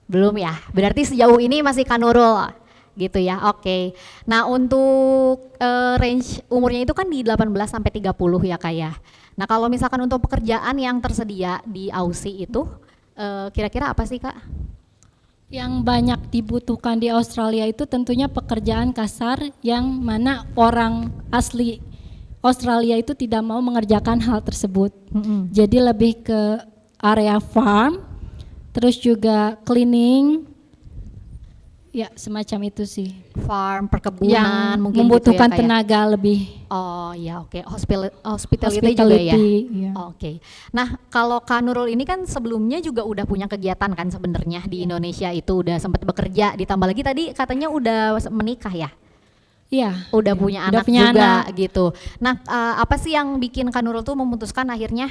Belum ya. Berarti sejauh ini masih Kak Nurul. Gitu ya, oke. Nah untuk range umurnya itu kan di 18 sampai 30 ya Kak ya. Nah kalau misalkan untuk pekerjaan yang tersedia di Aussie itu Kira-kira apa sih Kak? Yang banyak dibutuhkan di Australia itu tentunya pekerjaan kasar yang mana orang asli Australia itu tidak mau mengerjakan hal tersebut. Jadi lebih ke area farm, terus juga cleaning, ya semacam itu sih. Farm, perkebunan, Yang mungkin membutuhkan gitu ya, Kak, ya? tenaga lebih. Oh ya, oke. Hospitality juga ya. Iya. Oke. Nah, kalau Kak Nurul ini kan sebelumnya juga udah punya kegiatan kan sebenarnya di Indonesia, itu udah sempat bekerja, ditambah lagi tadi katanya udah menikah ya? Iya. Udah iya. punya Udah anak punya juga anak. gitu. Nah, apa sih yang bikin Kak Nurul tuh memutuskan akhirnya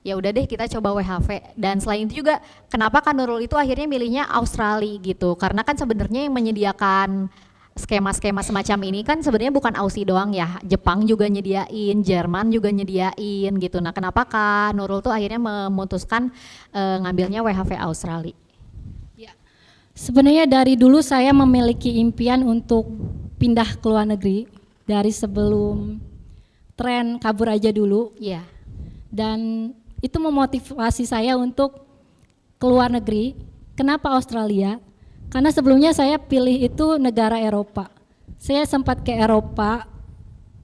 ya udah deh kita coba WHV, dan selain itu juga kenapa Kak Nurul itu akhirnya milihnya Australia gitu? Karena kan sebenarnya yang menyediakan skema-skema semacam ini kan sebenarnya bukan Aussie doang ya, Jepang juga nyediain, Jerman juga nyediain gitu. Nah, kenapa Kak Nurul tuh akhirnya memutuskan ngambilnya WHV Australia? Sebenarnya dari dulu saya memiliki impian untuk pindah ke luar negeri dari sebelum tren kabur aja dulu, Iya. dan itu memotivasi saya untuk keluar negeri. Kenapa Australia? Karena sebelumnya saya pilih itu negara Eropa. Saya sempat ke Eropa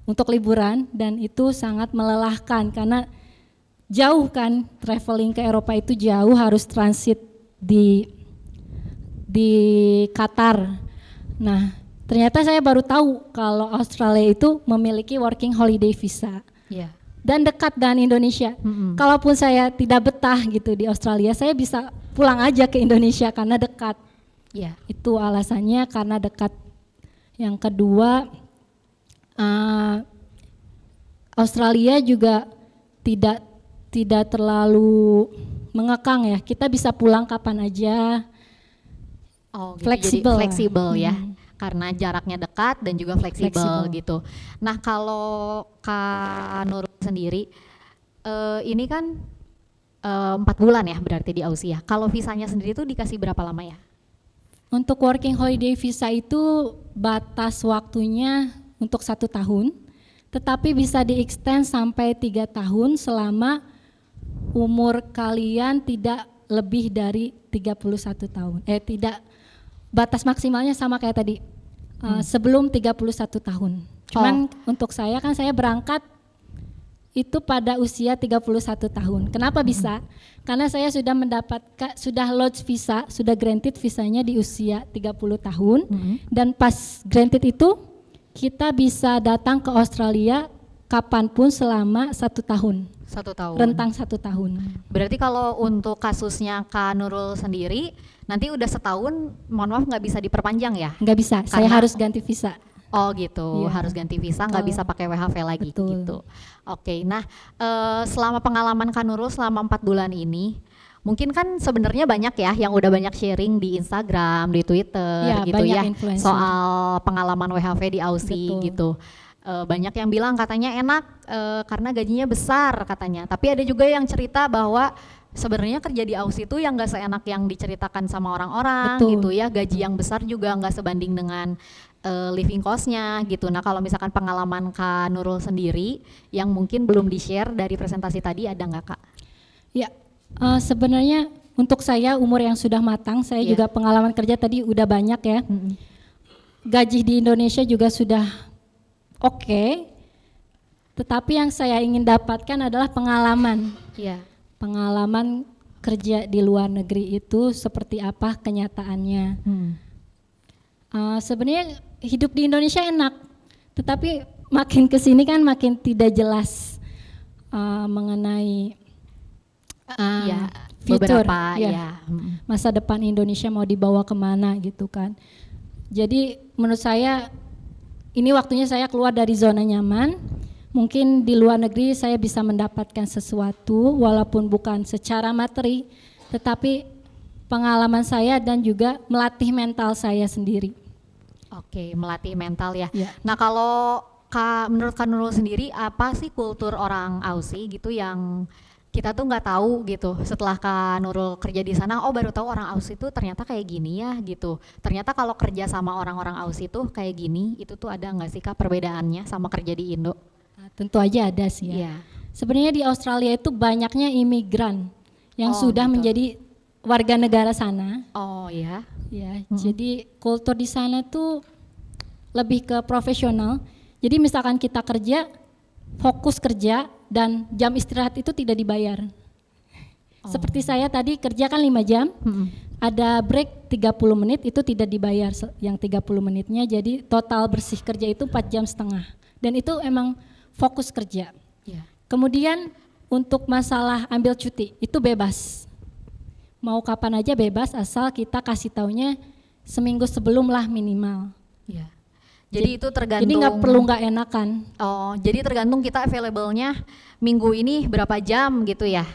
untuk liburan dan itu sangat melelahkan karena jauh kan, traveling ke Eropa itu jauh, harus transit di Qatar. Nah, ternyata saya baru tahu kalau Australia itu memiliki working holiday visa. Iya. Dan dekat dengan Indonesia. Kalaupun saya tidak betah gitu di Australia, saya bisa pulang aja ke Indonesia karena dekat. Iya. Itu alasannya, karena dekat. Yang kedua, Australia juga tidak terlalu mengekang ya. Kita bisa pulang kapan aja. Oh, gitu. Fleksibel. Jadi fleksibel ya. Karena jaraknya dekat dan juga fleksibel gitu. Nah, kalau Kak Nurul sendiri, ini kan 4 bulan ya berarti di Aussie ya. Kalau visanya sendiri tuh dikasih berapa lama ya? Untuk working holiday visa itu batas waktunya untuk 1 tahun, tetapi bisa di-extend sampai 3 tahun selama umur kalian tidak lebih dari 31 tahun. Tidak, batas maksimalnya sama kayak tadi, sebelum 31 tahun. Cuman untuk saya kan saya berangkat itu pada usia 31 tahun. Kenapa bisa? Karena saya sudah sudah lodge visa, sudah granted visanya di usia 30 tahun, dan pas granted itu kita bisa datang ke Australia kapanpun selama 1 tahun. 1 tahun. Rentang 1 tahun. Berarti kalau untuk kasusnya Kak Nurul sendiri, nanti udah setahun, mohon maaf nggak bisa diperpanjang ya? Nggak bisa, saya Karena- harus ganti visa. Oh gitu, Iya. harus ganti visa, nggak bisa pakai WHV lagi. Betul. Gitu. Oke, nah selama pengalaman Kak Nurul selama 4 bulan ini, mungkin kan sebenarnya banyak ya yang udah banyak sharing di Instagram, di Twitter Iya, gitu banyak ya, influencer. soal pengalaman WHV di Aussie Betul. gitu. Banyak yang bilang katanya enak karena gajinya besar katanya, tapi ada juga yang cerita bahwa sebenarnya kerja di Aussie itu yang nggak seenak yang diceritakan sama orang-orang. Betul. Gitu ya, gaji yang besar juga nggak sebanding dengan living cost-nya gitu. Nah, kalau misalkan pengalaman Kak Nurul sendiri yang mungkin belum di-share dari presentasi tadi, ada nggak Kak? Ya, sebenarnya untuk saya umur yang sudah matang, saya Iya. juga pengalaman kerja tadi udah banyak ya. Gaji di Indonesia juga sudah oke, tetapi yang saya ingin dapatkan adalah pengalaman. Iya. Pengalaman kerja di luar negeri itu seperti apa kenyataannya. Sebenarnya hidup di Indonesia enak, tetapi makin kesini kan makin tidak jelas mengenai Iya, future, beberapa ya. ya. Masa depan Indonesia mau dibawa kemana gitu kan. Jadi menurut saya ini waktunya saya keluar dari zona nyaman. Mungkin di luar negeri saya bisa mendapatkan sesuatu walaupun bukan secara materi, tetapi pengalaman saya dan juga melatih mental saya sendiri. Oke, melatih mental ya. Ya. Nah, kalau menurut Kak Nurul sendiri, apa sih kultur orang Aussie gitu yang kita tuh nggak tahu gitu, setelah Kak Nurul kerja di sana, oh baru tahu orang Aussie tuh ternyata kayak gini ya gitu. Ternyata kalau kerja sama orang-orang Aussie tuh kayak gini, itu tuh ada nggak sih Kak perbedaannya sama kerja di Indo? Tentu aja ada sih ya. Iya. Sebenarnya di Australia itu banyaknya imigran yang Oh, sudah gitu. menjadi warga negara sana. Oh ya. Ya, jadi kultur di sana tuh lebih ke profesional. Jadi misalkan kita kerja, fokus kerja dan jam istirahat itu tidak dibayar. Seperti saya tadi kerja kan 5 jam, ada break 30 menit itu tidak dibayar yang 30 menitnya, jadi total bersih kerja itu 4,5 jam. Dan itu emang fokus kerja. Iya. Kemudian untuk masalah ambil cuti itu bebas. Mau kapan aja bebas asal kita kasih taunya seminggu sebelum lah minimal. Iya. Jadi itu tergantung. Jadi nggak perlu nggak enakan. Oh, jadi tergantung kita available-nya minggu ini berapa jam gitu ya?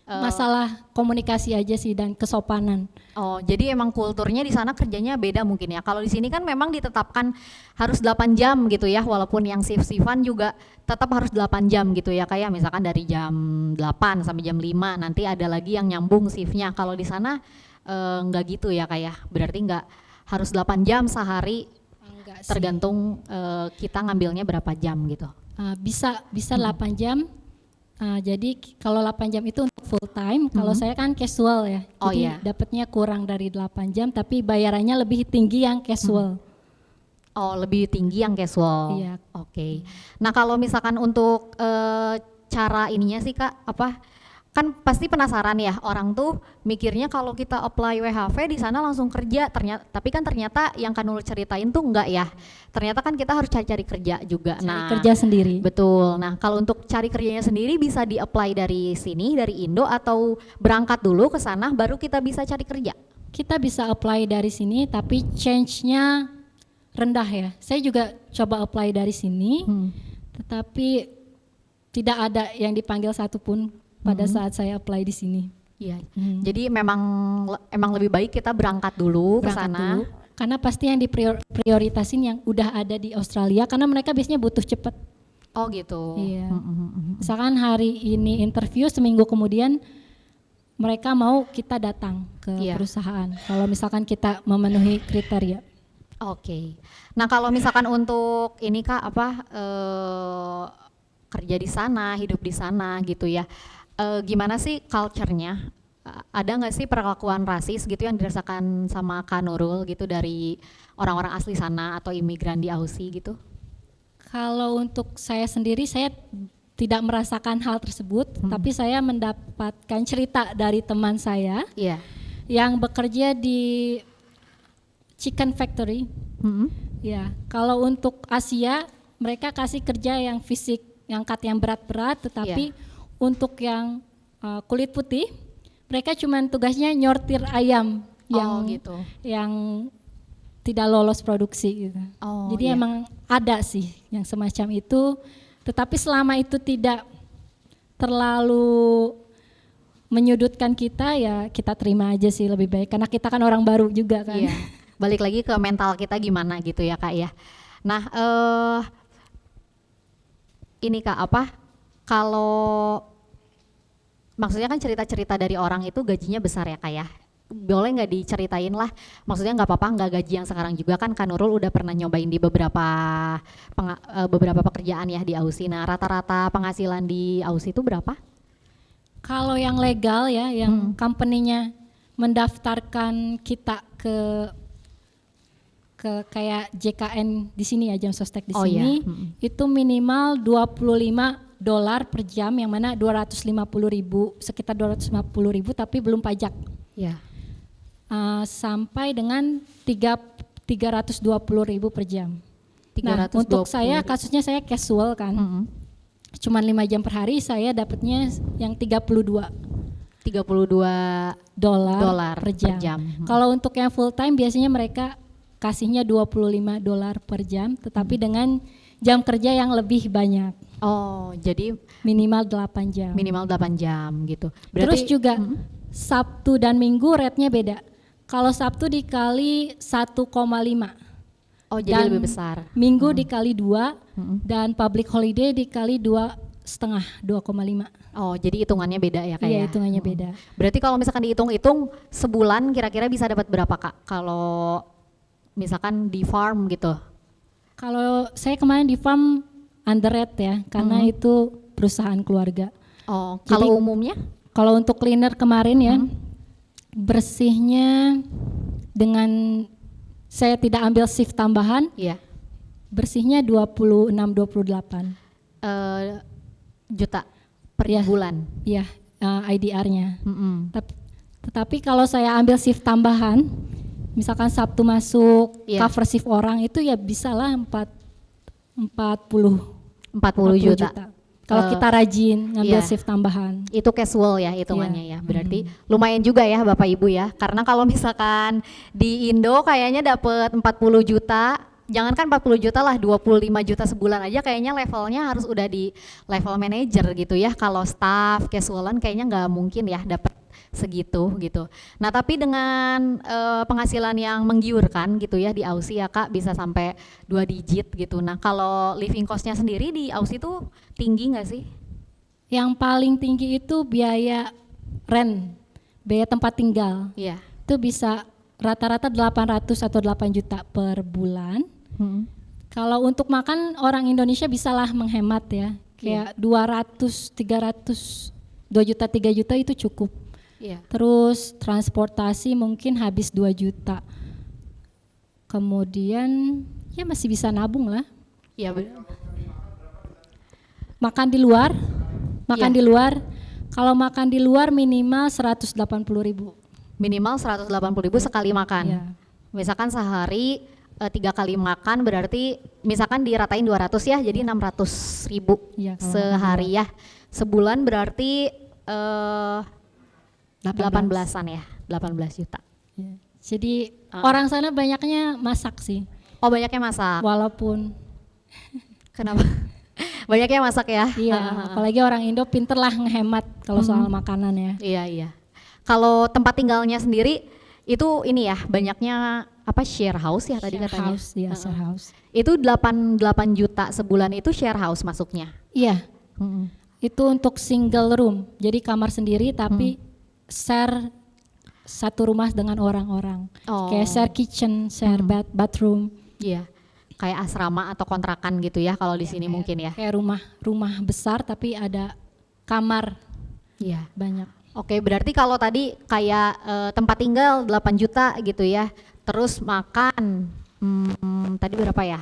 Masalah komunikasi aja sih dan kesopanan. Oh, jadi emang kulturnya di sana kerjanya beda mungkin ya. Kalau di sini kan memang ditetapkan harus 8 jam gitu ya, walaupun yang shift-shiftan juga tetap harus 8 jam gitu ya. Kayak misalkan dari jam 8 sampai jam 5, nanti ada lagi yang nyambung shiftnya. Kalau di sana enggak gitu ya kayak, berarti enggak harus 8 jam sehari, Enggak sih. tergantung kita ngambilnya berapa jam gitu. Bisa 8 jam. Jadi kalau 8 jam itu untuk full time, kalau saya kan casual ya. Oh, Jadi iya. dapatnya kurang dari 8 jam tapi bayarannya lebih tinggi yang casual. Oh, lebih tinggi yang casual. Iya. Oke. Nah, kalau misalkan untuk cara ininya sih Kak, apa? Kan pasti penasaran ya, orang tuh mikirnya kalau kita apply WHV di sana langsung kerja, tapi kan ternyata yang Kak Nurul ceritain tuh enggak ya. Ternyata kan kita harus cari-cari kerja juga. Cari kerja sendiri. Betul. Nah, kalau untuk cari kerjanya sendiri bisa di-apply dari sini, dari Indo, atau berangkat dulu ke sana baru kita bisa cari kerja? Kita bisa apply dari sini tapi change-nya rendah ya. Saya juga coba apply dari sini, tetapi tidak ada yang dipanggil satupun pada saat saya apply di sini. Iya. Jadi emang lebih baik kita berangkat dulu ke sana. Dulu, karena pasti yang diprioritasin yang udah ada di Australia karena mereka biasanya butuh cepat. Oh gitu. Iya. Misalkan hari ini interview, seminggu kemudian mereka mau kita datang ke perusahaan. Kalau misalkan kita memenuhi kriteria. Oke. Nah, kalau misalkan untuk ini Kak kerja di sana, hidup di sana gitu ya. Gimana sih culture-nya? Ada nggak sih perlakuan rasis gitu yang dirasakan sama Kak Nurul gitu dari orang-orang asli sana atau imigran di Aussie gitu? Kalau untuk saya sendiri, saya tidak merasakan hal tersebut, tapi saya mendapatkan cerita dari teman saya yang bekerja di chicken factory. Ya, kalau untuk Asia mereka kasih kerja yang fisik, angkat yang berat-berat, tetapi untuk yang kulit putih, mereka cuma tugasnya nyortir ayam yang tidak lolos produksi gitu. Jadi emang ada sih yang semacam itu, tetapi selama itu tidak terlalu menyudutkan kita, ya kita terima aja sih lebih baik, karena kita kan orang baru juga kan. Iya. Balik lagi ke mental kita gimana gitu ya Kak ya. Nah, ini Kak kalau maksudnya kan cerita-cerita dari orang itu gajinya besar ya Kak ya. Boleh nggak diceritain lah, maksudnya nggak apa-apa nggak gaji yang sekarang juga, kan Kak Nurul udah pernah nyobain di beberapa pekerjaan ya di Aussie. Nah, rata-rata penghasilan di Aussie itu berapa? Kalau yang legal ya, yang company-nya mendaftarkan kita ke kayak JKN di sini ya, Jam Sostek di sini, itu minimal $25 per jam, yang mana 250.000, sekitar 250.000 tapi belum pajak. Ya. Sampai dengan 320.000 per jam. 320. Nah, untuk saya kasusnya saya casual kan. Cuman 5 jam per hari, saya dapatnya yang $32 per jam. Kalau untuk yang full time biasanya mereka kasihnya $25 per jam, tetapi dengan jam kerja yang lebih banyak. Oh, jadi minimal 8 jam. Minimal 8 jam gitu. Berarti, terus juga Sabtu dan Minggu rate-nya beda. Kalau Sabtu dikali 1,5. Oh, jadi lebih besar. Minggu dikali 2 dan public holiday dikali 2,5. Oh, jadi hitungannya beda ya Kak? Iya, hitungannya beda. Berarti kalau misalkan dihitung-hitung sebulan kira-kira bisa dapat berapa Kak? Kalau misalkan di farm gitu? Kalau saya kemarin di farm under rate ya, karena itu perusahaan keluarga. Oh, kalau umumnya? Kalau untuk cleaner kemarin ya, Bersihnya dengan saya tidak ambil shift tambahan, Iya. bersihnya 26-28. Juta per Ya. bulan. Ya, IDR-nya. Mm-mm. Tetapi kalau saya ambil shift tambahan, misalkan Sabtu masuk, Iya. cover shift orang itu ya bisalah 40 40 juta. Kalau kita rajin ngambil iya. shift tambahan. Itu casual ya hitungannya Iya. ya. Berarti lumayan juga ya Bapak Ibu ya. Karena kalau misalkan di Indo kayaknya dapat 40 juta, jangankan 40 juta lah, 25 juta sebulan aja kayaknya levelnya harus udah di level manager gitu ya. Kalau staff casualan kayaknya nggak mungkin ya dapat segitu gitu. Nah tapi dengan penghasilan yang menggiurkan gitu ya di Aussie ya Kak, bisa sampai 2 digit gitu. Nah kalau living cost-nya sendiri di Aussie tuh tinggi nggak sih? Yang paling tinggi itu biaya rent, biaya tempat tinggal. Iya. Itu bisa rata-rata 800 atau 8 juta per bulan. Kalau untuk makan orang Indonesia bisalah menghemat ya. Kayak 200, 300, 2 juta, 3 juta itu cukup. Iya. Terus transportasi mungkin habis 2 juta. Kemudian ya masih bisa nabung lah. Iya. Makan di luar, makan Iya. di luar. Kalau makan di luar minimal 180.000. Minimal 180.000 sekali makan. Iya. Misalkan sehari 3 kali makan berarti misalkan diratain 200 ya, jadi 600.000 Iya, kalau sehari ya. Sebulan berarti 18. 18-an ya, 18 juta. Ya. Jadi orang sana banyaknya masak sih, Oh banyaknya masak. walaupun Kenapa? Banyaknya masak ya? iya, apalagi orang Indo pinter lah ngehemat kalau soal makanan ya. Iya iya. Kalau tempat tinggalnya sendiri itu ini ya banyaknya apa share house ya tadi Share katanya? house, ya share house. Itu 8 juta sebulan itu share house masuknya. Iya, itu untuk single room, jadi kamar sendiri tapi share satu rumah dengan orang-orang. Oh. Kayak share kitchen, share bathroom. Iya. Kayak asrama atau kontrakan gitu ya kalau di sini mungkin ya. Kayak rumah besar tapi ada kamar Iya. banyak. Oke, berarti kalau tadi kayak tempat tinggal 8 juta gitu ya. Terus makan tadi berapa ya?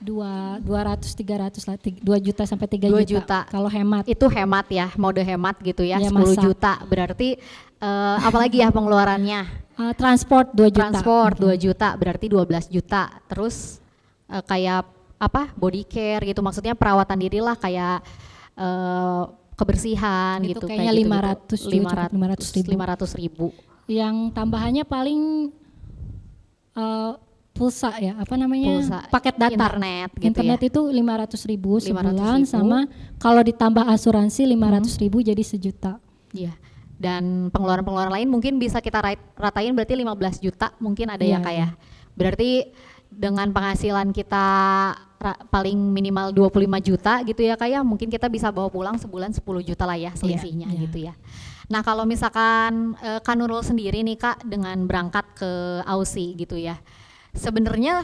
200 300 lah, 2 juta sampai 3 2 juta. juta. Kalau hemat. Itu hemat ya, mode hemat gitu ya, Iya, 10 masak. juta. Berarti apalagi ya pengeluarannya? Transport 2 juta. Transport 2 juta, berarti 12 juta. Terus kayak apa? Body care gitu, maksudnya perawatan diri lah kayak kebersihan Itu gitu. kayaknya kayak 500 juga, 500.000. Yang tambahannya paling pulsa ya, apa namanya? Pulsa, paket data. internet gitu Internet ya. itu 500.000 sebulan 500.000. sama kalau ditambah asuransi 500.000 jadi sejuta. Iya. Dan pengeluaran-pengeluaran lain mungkin bisa kita ratain berarti 15 juta mungkin ada ya Iya, kayak. Berarti dengan penghasilan kita paling minimal 25 juta gitu ya kayak mungkin kita bisa bawa pulang sebulan 10 juta lah ya selisihnya iya. gitu ya. Nah kalau misalkan Kak Nurul sendiri nih Kak dengan berangkat ke Aussie gitu ya. Sebenarnya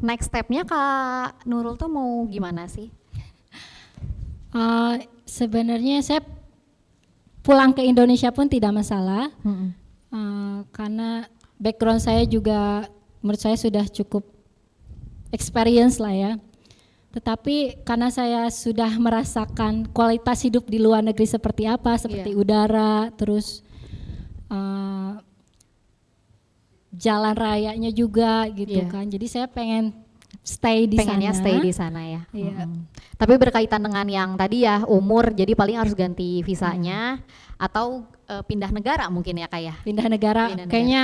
next stepnya Kak Nurul tuh mau gimana sih? Sebenarnya saya pulang ke Indonesia pun tidak masalah. Karena background saya juga menurut saya sudah cukup experience lah ya. Tetapi karena saya sudah merasakan kualitas hidup di luar negeri seperti apa, seperti udara, terus jalan rayanya juga gitu kan. Jadi saya pengen stay di Pengennya sana. stay di sana ya. Iya. Tapi berkaitan dengan yang tadi ya umur, jadi paling harus ganti visanya atau pindah negara mungkin ya kayak. Pindah negara, Pindah negara. kayaknya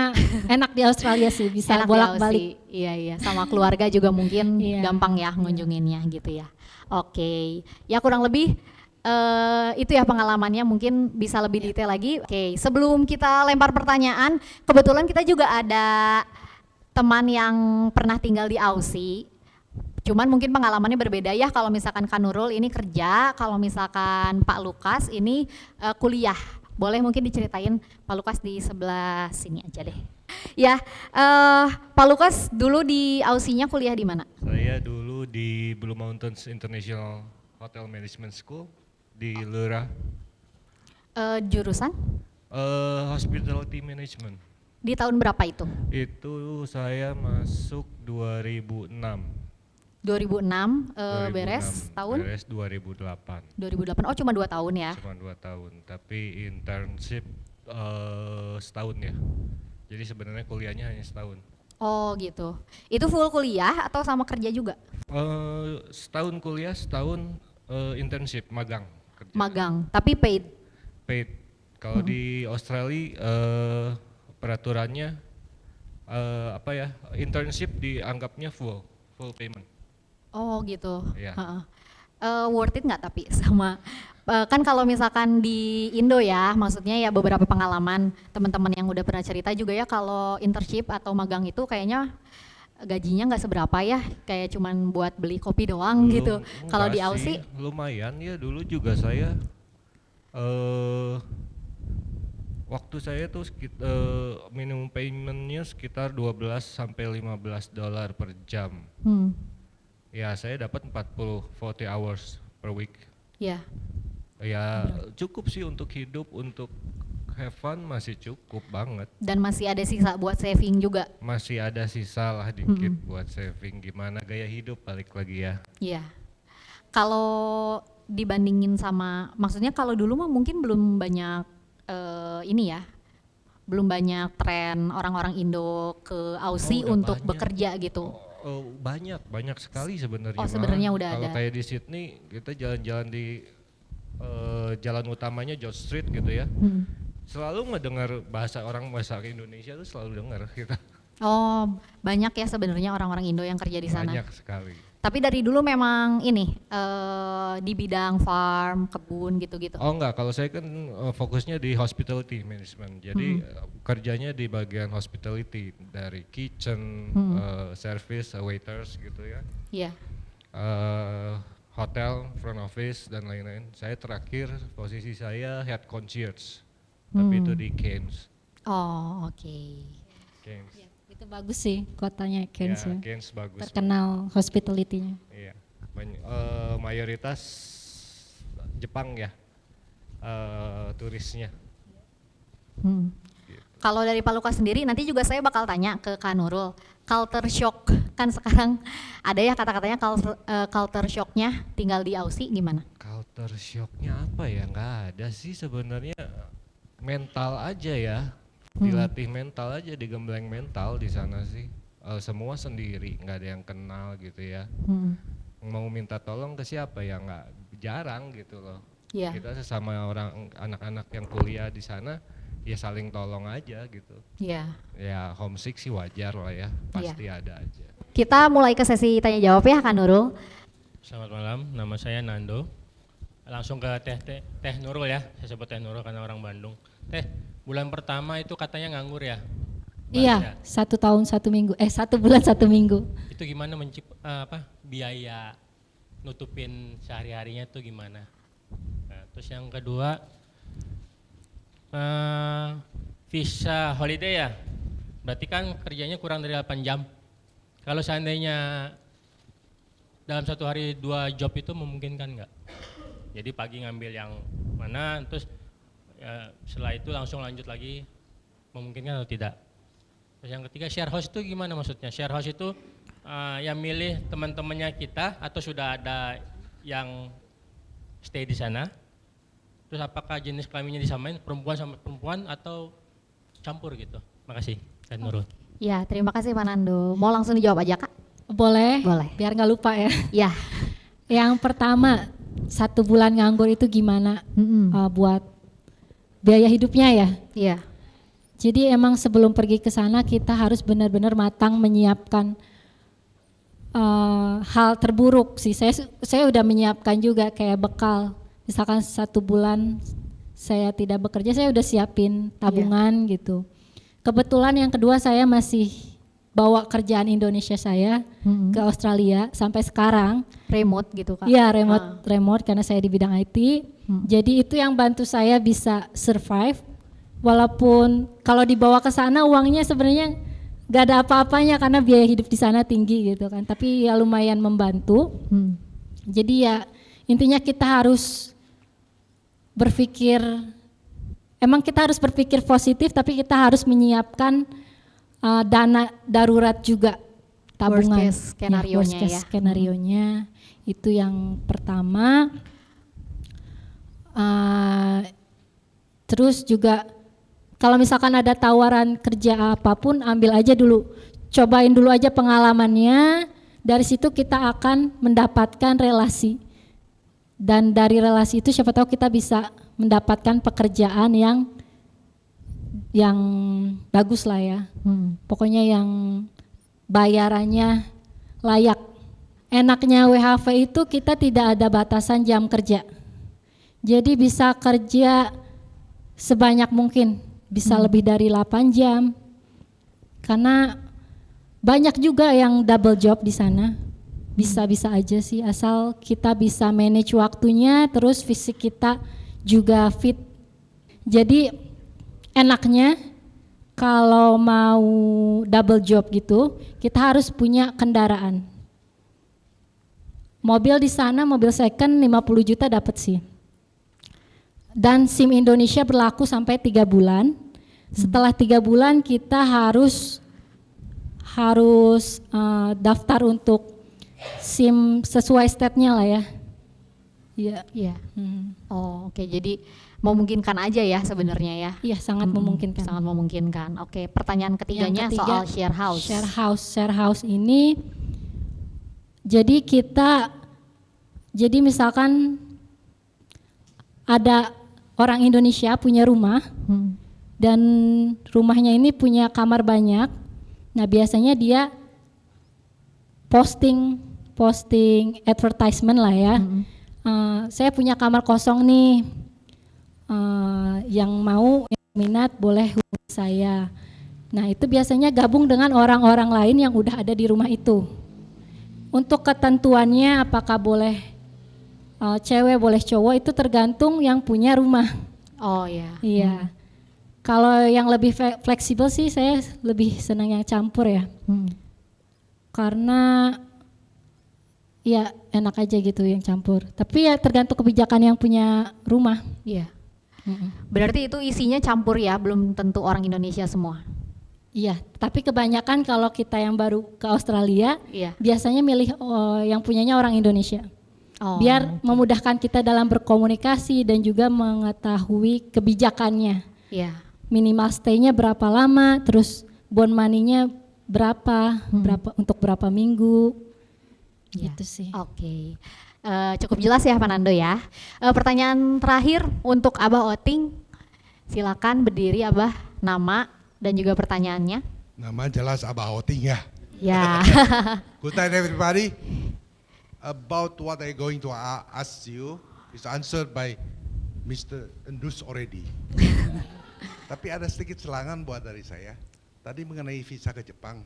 enak di Australia sih, bisa Enak di bolak-balik. Aussie. Iya iya, sama keluarga juga mungkin Iya. gampang ya ngunjunginnya gitu ya. Oke, ya kurang lebih itu ya pengalamannya mungkin bisa lebih detail lagi. Oke, sebelum kita lempar pertanyaan, kebetulan kita juga ada teman yang pernah tinggal di Aussie. Cuman mungkin pengalamannya berbeda ya, kalau misalkan Kak Nurul ini kerja, kalau misalkan Pak Lukas ini kuliah. Boleh mungkin diceritain Pak Lukas di sebelah sini aja deh. Ya, Pak Lukas dulu di Aussie-nya kuliah di mana? Saya dulu di Blue Mountains International Hotel Management School di Lura. Jurusan? Hospitality Management. Di tahun berapa itu? Itu saya masuk 2006. 2006, 2006, beres tahun? Beres 2008. 2008, oh cuma 2 tahun ya? Cuma 2 tahun, tapi internship setahun ya. Jadi sebenarnya kuliahnya hanya setahun. Oh gitu. Itu full kuliah atau sama kerja juga? Setahun kuliah, setahun internship, magang. Kerja. Magang, tapi paid? Paid. Kalau di Australia peraturannya internship dianggapnya full payment. Oh gitu. Iya. Heeh. Worth it nggak tapi sama kan kalau misalkan di Indo ya, maksudnya ya beberapa pengalaman teman-teman yang udah pernah cerita juga ya, kalau internship atau magang itu kayaknya gajinya nggak seberapa ya, kayak cuman buat beli kopi doang gitu. Kalau di Aussie lumayan ya, dulu juga saya waktu saya tuh minimum paymentnya sekitar 12 sampai 15 dolar per jam. Ya saya dapat 40 hours per week. Ya. Ya cukup sih untuk hidup, untuk have fun masih cukup banget. Dan masih ada sisa buat saving juga. Masih ada sisa lah dikit buat saving. Gimana gaya hidup balik lagi ya. Iya. Kalau dibandingin sama, maksudnya kalau dulu mah mungkin belum banyak ini ya, belum banyak tren orang-orang Indo ke Aussie untuk banyak. bekerja gitu. Banyak sekali sebenarnya. Oh sebenarnya udah ada. Kalau kayak di Sydney kita jalan-jalan di jalan utamanya George Street gitu ya, selalu ngedengar bahasa Indonesia tuh selalu dengar kita. Oh banyak ya sebenarnya orang-orang Indo yang kerja di sana. Banyak sekali. Tapi dari dulu memang ini di bidang farm, kebun gitu-gitu. Oh enggak, kalau saya kan fokusnya di hospitality management. Jadi kerjanya di bagian hospitality, dari kitchen, service, waiters gitu ya. Iya. Hotel, front office dan lain-lain. Saya terakhir posisi saya head concierge, tapi itu di Cairns. Oh oke. Cairns. Ya, itu bagus sih kotanya Cairns ya. Cairns bagus. Terkenal hospitality-nya. Iya. Mayoritas Jepang ya turisnya. Gitu. Kalau dari Pak Lukas sendiri nanti juga saya bakal tanya ke Kak Nurul, culture shock kan sekarang ada ya kata-katanya culture shocknya tinggal di Aussie gimana? Culture shocknya apa ya? Nggak ada sih sebenarnya, mental aja ya, dilatih mental aja, digembleng mental di sana sih. Semua sendiri, nggak ada yang kenal gitu ya. Mau minta tolong ke siapa ya nggak, jarang gitu loh. Yeah. Kita sesama orang anak-anak yang kuliah di sana ya saling tolong aja gitu. Iya. Ya homesick sih wajar lah ya, pasti ada aja. Kita mulai ke sesi tanya jawab ya Kak Nurul. Selamat malam, nama saya Nando. Langsung ke Teh Nurul ya, saya sebut Teh Nurul karena orang Bandung. Teh, bulan pertama itu katanya nganggur ya? Iya, 1 tahun 1 minggu, 1 bulan 1 minggu. Itu gimana biaya nutupin sehari-harinya tuh gimana? Nah, terus yang kedua, visa holiday ya, berarti kan kerjanya kurang dari 8 jam. Kalau seandainya dalam satu hari 2 job itu memungkinkan nggak? Jadi pagi ngambil yang mana, terus setelah itu langsung lanjut lagi, memungkinkan atau tidak? Terus yang ketiga, share house itu gimana maksudnya? Share house itu yang milih teman-temannya kita atau sudah ada yang stay di sana? Terus apakah jenis kelaminnya disamain perempuan sama perempuan atau campur gitu? Makasih, dan Nurul. Ya, terima kasih Pak Nando. Mau langsung dijawab aja Kak? Boleh? Boleh. Biar nggak lupa ya. Ya. Yang pertama, 1 bulan nganggur itu gimana buat biaya hidupnya ya? Iya. Jadi emang sebelum pergi ke sana kita harus benar-benar matang menyiapkan hal terburuk sih. Saya udah menyiapkan juga kayak bekal. Misalkan 1 bulan saya tidak bekerja, saya udah siapin tabungan gitu. Kebetulan yang kedua saya masih bawa kerjaan Indonesia saya ke Australia sampai sekarang. Remote gitu Kak? Iya, remote karena saya di bidang IT. Jadi itu yang bantu saya bisa survive. Walaupun kalau dibawa ke sana uangnya sebenarnya gak ada apa-apanya karena biaya hidup di sana tinggi gitu kan. Tapi ya lumayan membantu. Jadi ya intinya kita harus berpikir emang kita harus berpikir positif, tapi kita harus menyiapkan dana darurat juga, tabungan. Worst case skenario-nya worst case ya. skenario-nya. Itu yang pertama. Terus juga kalau misalkan ada tawaran kerja apapun, ambil aja dulu, cobain dulu aja pengalamannya. Dari situ kita akan mendapatkan relasi, dan dari relasi itu siapa tahu kita bisa mendapatkan pekerjaan yang bagus lah ya. Pokoknya yang bayarannya layak. Enaknya WHV itu kita tidak ada batasan jam kerja. Jadi bisa kerja sebanyak mungkin, bisa lebih dari 8 jam. Karena banyak juga yang double job di sana. Bisa-bisa aja sih, asal kita bisa manage waktunya, terus fisik kita juga fit. Jadi enaknya kalau mau double job gitu, kita harus punya kendaraan. Mobil di sana, mobil second 50 juta dapat sih. Dan SIM Indonesia berlaku sampai 3 bulan. Setelah 3 bulan kita harus daftar untuk SIM sesuai state-nya lah ya. Iya. Iya. Oh, oke. Jadi memungkinkan aja ya sebenarnya ya. Iya, sangat memungkinkan. Sangat memungkinkan. Oke, pertanyaan ketiganya Yang ketiga, soal share house. Share house ini, jadi misalkan ada orang Indonesia punya rumah, dan rumahnya ini punya kamar banyak. Nah, biasanya dia posting advertisement lah ya. Saya punya kamar kosong nih, yang minat boleh hubungi saya. Nah, itu biasanya gabung dengan orang-orang lain yang udah ada di rumah itu. Untuk ketentuannya apakah boleh cewek boleh cowok, itu tergantung yang punya rumah. Oh ya. Iya. Kalau yang lebih fleksibel sih saya lebih senang yang campur ya. Karena ya enak aja gitu yang campur. Tapi ya tergantung kebijakan yang punya rumah. Iya. Berarti itu isinya campur ya, belum tentu orang Indonesia semua. Iya, tapi kebanyakan kalau kita yang baru ke Australia, Iya. biasanya milih yang punyanya orang Indonesia. Oh, Biar memudahkan kita dalam berkomunikasi dan juga mengetahui kebijakannya. Iya. Minimal stay-nya berapa lama, terus bond money-nya berapa untuk berapa minggu. Iya. Gitu sih. Oke. Cukup jelas ya Pak Nando ya. Pertanyaan terakhir untuk Abah Oting. Silakan berdiri Abah, nama dan juga pertanyaannya. Nama jelas Abah Oting ya. Ya. Good night everybody. About what I'm going to ask you is answered by Mr. Endus already. Tapi ada sedikit selangan buat dari saya. Tadi mengenai visa ke Jepang,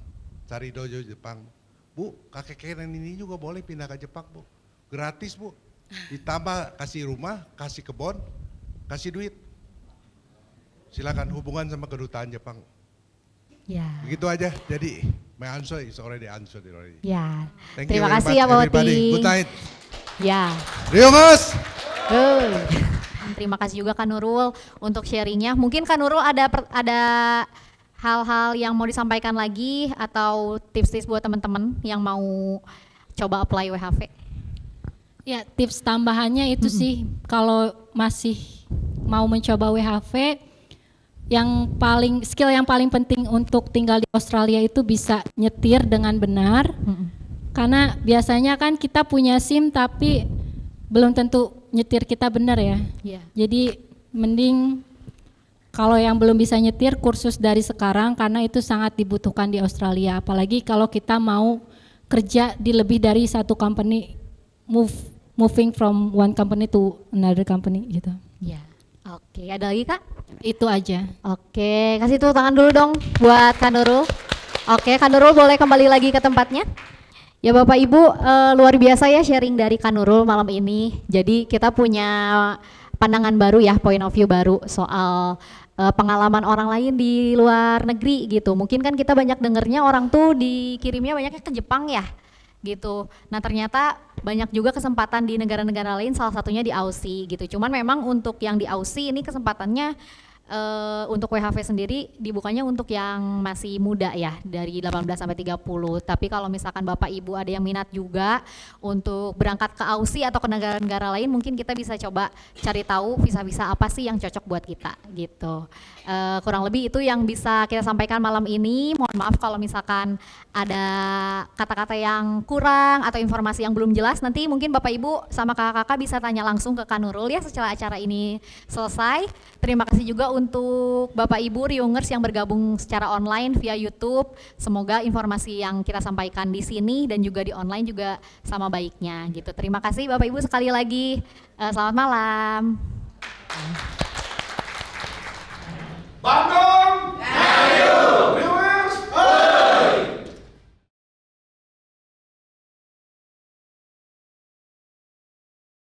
cari dojo Jepang. Bu, kakek Kenan ini juga boleh pindah ke Jepang, Bu. Gratis, Bu. Ditambah kasih rumah, kasih kebun, kasih duit. Silakan hubungan sama kedutaan Jepang. Ya. Begitu aja. Jadi my answer is already answered already. Ya. Thank you Terima very kasih much, ya Pak everybody. Oting. Good night. Ya. Rio Mas. Terima kasih juga Kak Nurul untuk sharingnya. Mungkin Kak Nurul ada hal-hal yang mau disampaikan lagi atau tips-tips buat teman-teman yang mau coba apply WHV. Ya, tips tambahannya itu sih, kalau masih mau mencoba WHV, skill yang paling penting untuk tinggal di Australia itu bisa nyetir dengan benar. Karena biasanya kan kita punya SIM tapi belum tentu nyetir kita benar ya. Iya. Jadi mending kalau yang belum bisa nyetir, kursus dari sekarang karena itu sangat dibutuhkan di Australia. Apalagi kalau kita mau kerja di lebih dari satu company, moving from one company to another company gitu. Ya. Oke, ada lagi Kak? Itu aja. Oke, kasih tepuk tangan dulu dong buat Kak Nurul. Oke, Kak Nurul boleh kembali lagi ke tempatnya. Ya Bapak Ibu, luar biasa ya sharing dari Kak Nurul malam ini. Jadi kita punya pandangan baru ya, point of view baru soal pengalaman orang lain di luar negeri gitu. Mungkin kan kita banyak dengernya orang tuh dikirimnya banyaknya ke Jepang ya gitu. Nah ternyata banyak juga kesempatan di negara-negara lain, salah satunya di Aussie gitu. Cuman memang untuk yang di Aussie ini kesempatannya untuk WHV sendiri dibukanya untuk yang masih muda ya, dari 18 sampai 30. Tapi kalau misalkan Bapak Ibu ada yang minat juga untuk berangkat ke Aussie atau ke negara-negara lain, mungkin kita bisa coba cari tahu visa-visa apa sih yang cocok buat kita gitu. Kurang lebih itu yang bisa kita sampaikan malam ini. Mohon maaf kalau misalkan ada kata-kata yang kurang atau informasi yang belum jelas, nanti mungkin Bapak Ibu sama kakak-kakak bisa tanya langsung ke Kak Nurul ya setelah acara ini selesai. Terima kasih juga untuk Bapak Ibu Riungers yang bergabung secara online via YouTube. Semoga informasi yang kita sampaikan di sini dan juga di online juga sama baiknya gitu. Terima kasih Bapak Ibu sekali lagi. Selamat malam. Bangga